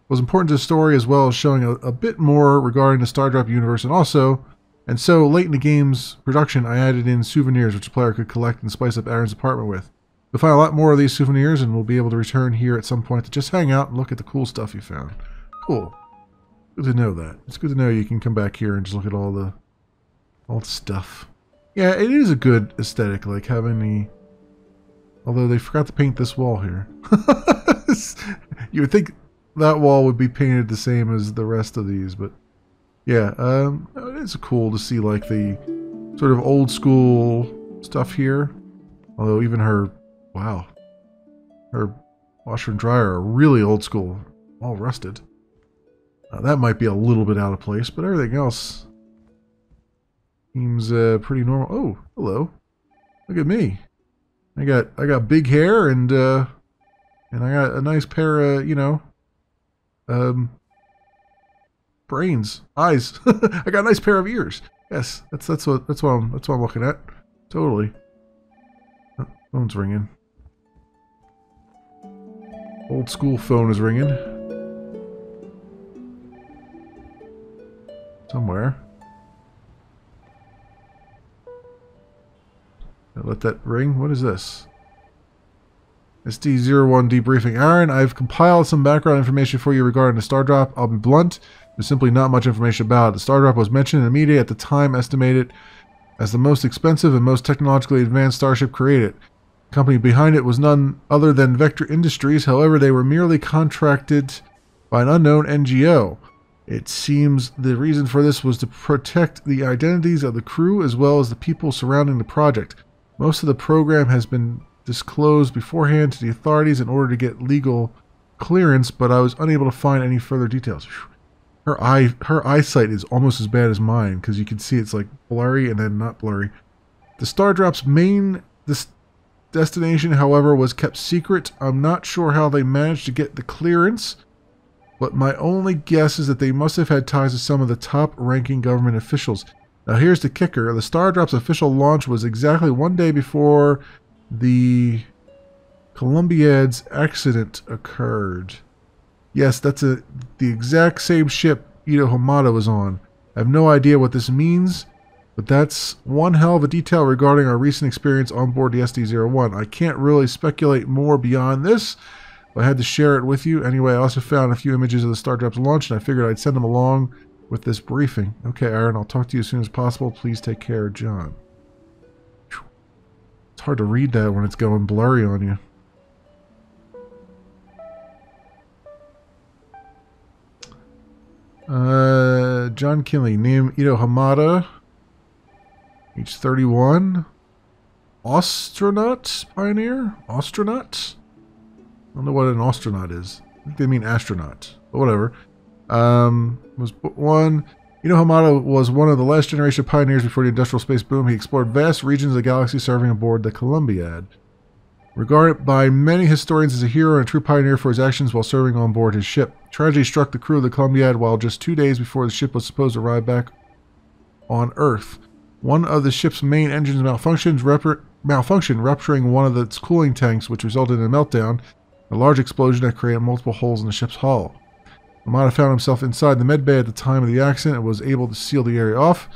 was important to the story, as well as showing a bit more regarding the STARDROP universe, and so late in the game's production, I added in souvenirs which the player could collect and spice up Aaron's apartment with. You'll find a lot more of these souvenirs, and we'll be able to return here at some point to just hang out and look at the cool stuff you found. Cool. Good to know that. It's good to know you can come back here and just look at all the stuff. Yeah, it is a good aesthetic, like having the... Although they forgot to paint this wall here. You would think that wall would be painted the same as the rest of these, but... Yeah, it is cool to see, like, the sort of old school stuff here. Although even her... Wow. Her washer and dryer are really old school. All rusted. That might be a little bit out of place, but everything else seems pretty normal. Oh, hello. Look at me. I got big hair and I got a nice pair of, you know, brains, eyes. I got a nice pair of ears. Yes, that's what I'm looking at. Totally. Oh, phone's ringing. Old school phone is ringing. somewhere. Let that ring. What is this? SD01 debriefing. Aaron, I've compiled some background information for you regarding the STARDROP. I'll be blunt. There's simply not much information about it. The STARDROP was mentioned in the media at the time, estimated as the most expensive and most technologically advanced starship created. The company behind it was none other than Vector Industries. However, they were merely contracted by an unknown NGO. It seems the reason for this was to protect the identities of the crew as well as the people surrounding the project. Most of the program has been disclosed beforehand to the authorities in order to get legal clearance, but I was unable to find any further details. Her eyesight is almost as bad as mine, because you can see it's like blurry and then not blurry. The STARDROP's main destination, however, was kept secret. I'm not sure how they managed to get the clearance, but my only guess is that they must have had ties to some of the top-ranking government officials. Now here's the kicker. The STARDROP's official launch was exactly one day before the Columbiad's accident occurred. Yes, that's the exact same ship Ito Hamada was on. I have no idea what this means, but that's one hell of a detail regarding our recent experience on board the SD01. I can't really speculate more beyond this, but I had to share it with you. Anyway, I also found a few images of the STARDROP's launch, and I figured I'd send them along with this briefing. Okay, Aaron, I'll talk to you as soon as possible. Please take care, John. It's hard to read that when it's going blurry on you. John Kinley, name Ito Hamada, age 31, astronaut pioneer? Astronaut? I don't know what an astronaut is. I think they mean astronaut, but whatever. Was one. Ito Hamada was one of the last generation pioneers before the industrial space boom. He explored vast regions of the galaxy serving aboard the Columbiad. Regarded by many historians as a hero and a true pioneer for his actions while serving on board his ship. Tragedy struck the crew of the Columbiad while just 2 days before the ship was supposed to arrive back on Earth. One of the ship's main engines malfunctioned, rupturing one of its cooling tanks, which resulted in a meltdown, a large explosion that created multiple holes in the ship's hull. Hamada found himself inside the medbay at the time of the accident and was able to seal the area off.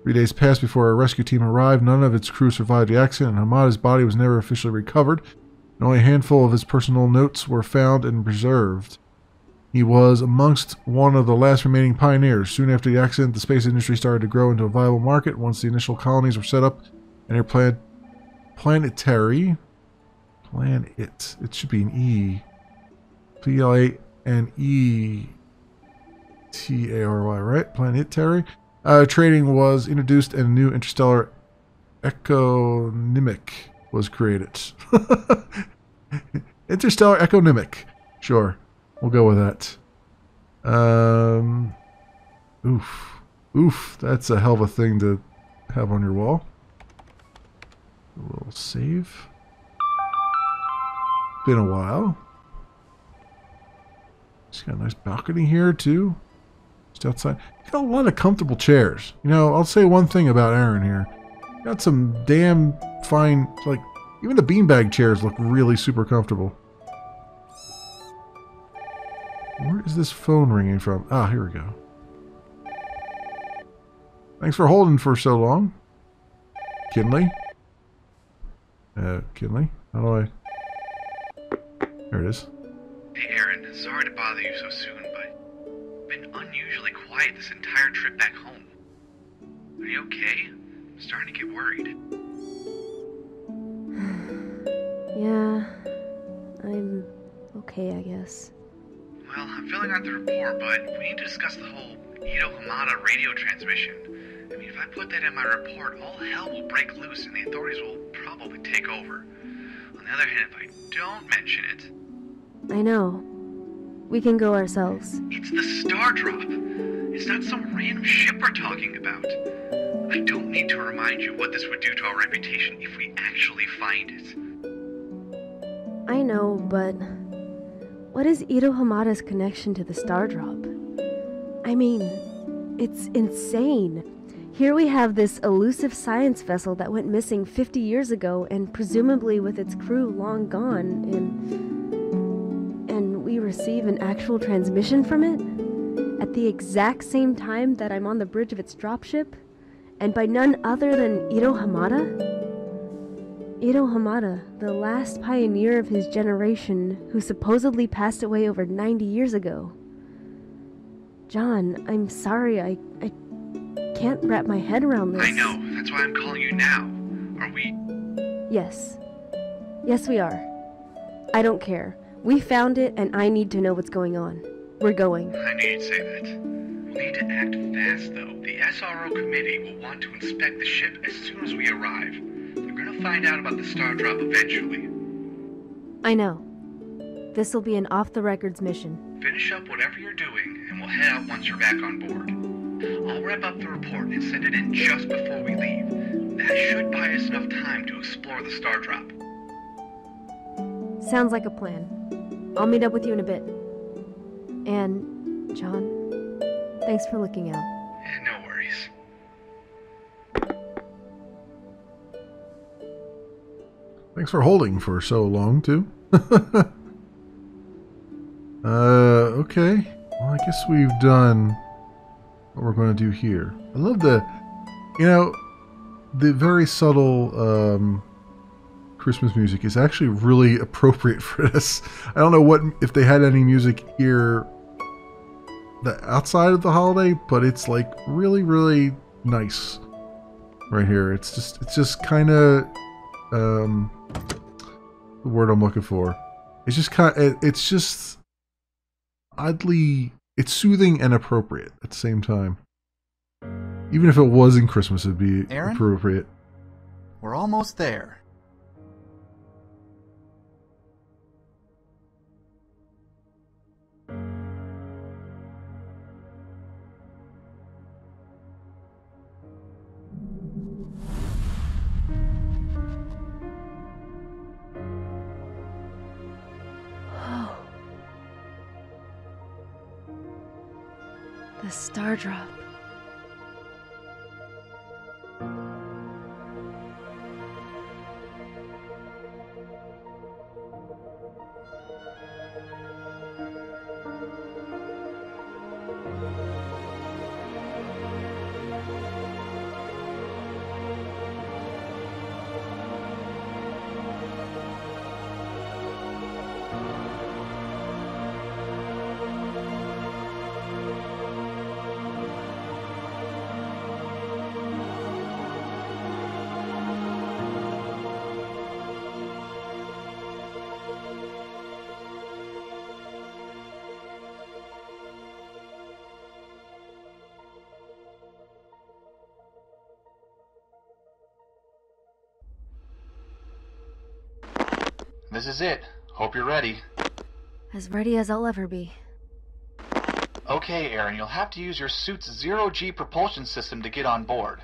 3 days passed before a rescue team arrived. None of its crew survived the accident, and Hamada's body was never officially recovered, and only a handful of his personal notes were found and preserved. He was amongst one of the last remaining pioneers. Soon after the accident, the space industry started to grow into a viable market once the initial colonies were set up and their planetary. It should be an E. Planetary, right? Planetary. Trading was introduced and a new interstellar econymic was created. Interstellar econymic. Sure. We'll go with that. Oof. That's a hell of a thing to have on your wall. A little save. Been a while. It's got a nice balcony here, too. Just outside. Got a lot of comfortable chairs. You know, I'll say one thing about Aaron here. Got some damn fine, like, even the beanbag chairs look really super comfortable. Where is this phone ringing from? Ah, here we go. Thanks for holding for so long. Kinley? Kinley? How do I... There it is. Hey Aaron, sorry to bother you so soon, but I've been unusually quiet this entire trip back home. Are you okay? I'm starting to get worried. Yeah, I'm okay, I guess. Well, I'm filling out the report, but we need to discuss the whole Ito Hamada radio transmission. I mean, if I put that in my report, all hell will break loose and the authorities will probably take over. On the other hand, if I don't mention it... I know. We can go ourselves. It's the STARDROP. It's not some random ship we're talking about. I don't need to remind you what this would do to our reputation if we actually find it. I know, but... what is Ito Hamada's connection to the STARDROP? I mean, it's insane. Here we have this elusive science vessel that went missing 50 years ago, and presumably with its crew long gone, and we receive an actual transmission from it? At at the exact same time that I'm on the bridge of its dropship, and by none other than Ito Hamada? Ito Hamada, the last pioneer of his generation, who supposedly passed away over 90 years ago. John, I'm sorry, I can't wrap my head around this. I know, that's why I'm calling you now. Are we... Yes. Yes, we are. I don't care. We found it, and I need to know what's going on. We're going. I knew you'd say that. We'll need to act fast, though. The SRO committee will want to inspect the ship as soon as we arrive. They're gonna find out about the STARDROP eventually. I know. This'll be an off-the-records mission. Finish up whatever you're doing, and we'll head out once you're back on board. I'll wrap up the report and send it in just before we leave. That should buy us enough time to explore the STARDROP. Sounds like a plan. I'll meet up with you in a bit. And, John, thanks for looking out. No worries. Thanks for holding for so long, too. Okay. Well, I guess we've done what we're going to do here. I love the very subtle Christmas music is actually really appropriate for this. I don't know if they had any music here outside of the holiday, but it's like really, really nice right here. It's just kind of the word I'm looking for. It's just oddly, it's soothing and appropriate at the same time. Even if it wasn't Christmas, it'd be Aaron? Appropriate. We're almost there. The STARDROP. This is it. Hope you're ready. As ready as I'll ever be. Okay, Aaron, you'll have to use your suit's zero-G propulsion system to get on board.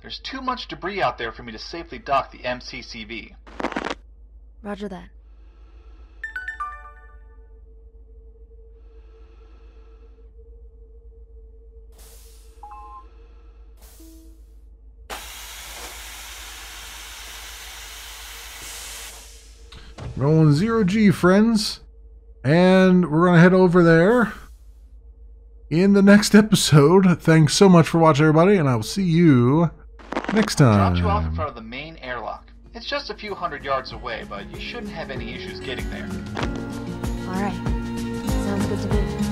There's too much debris out there for me to safely dock the MCCV. Roger that. Rolling zero-G, friends. And we're going to head over there in the next episode. Thanks so much for watching, everybody, and I will see you next time. Dropped you off in front of the main airlock. It's just a few hundred yards away, but you shouldn't have any issues getting there. Alright. Sounds good to me.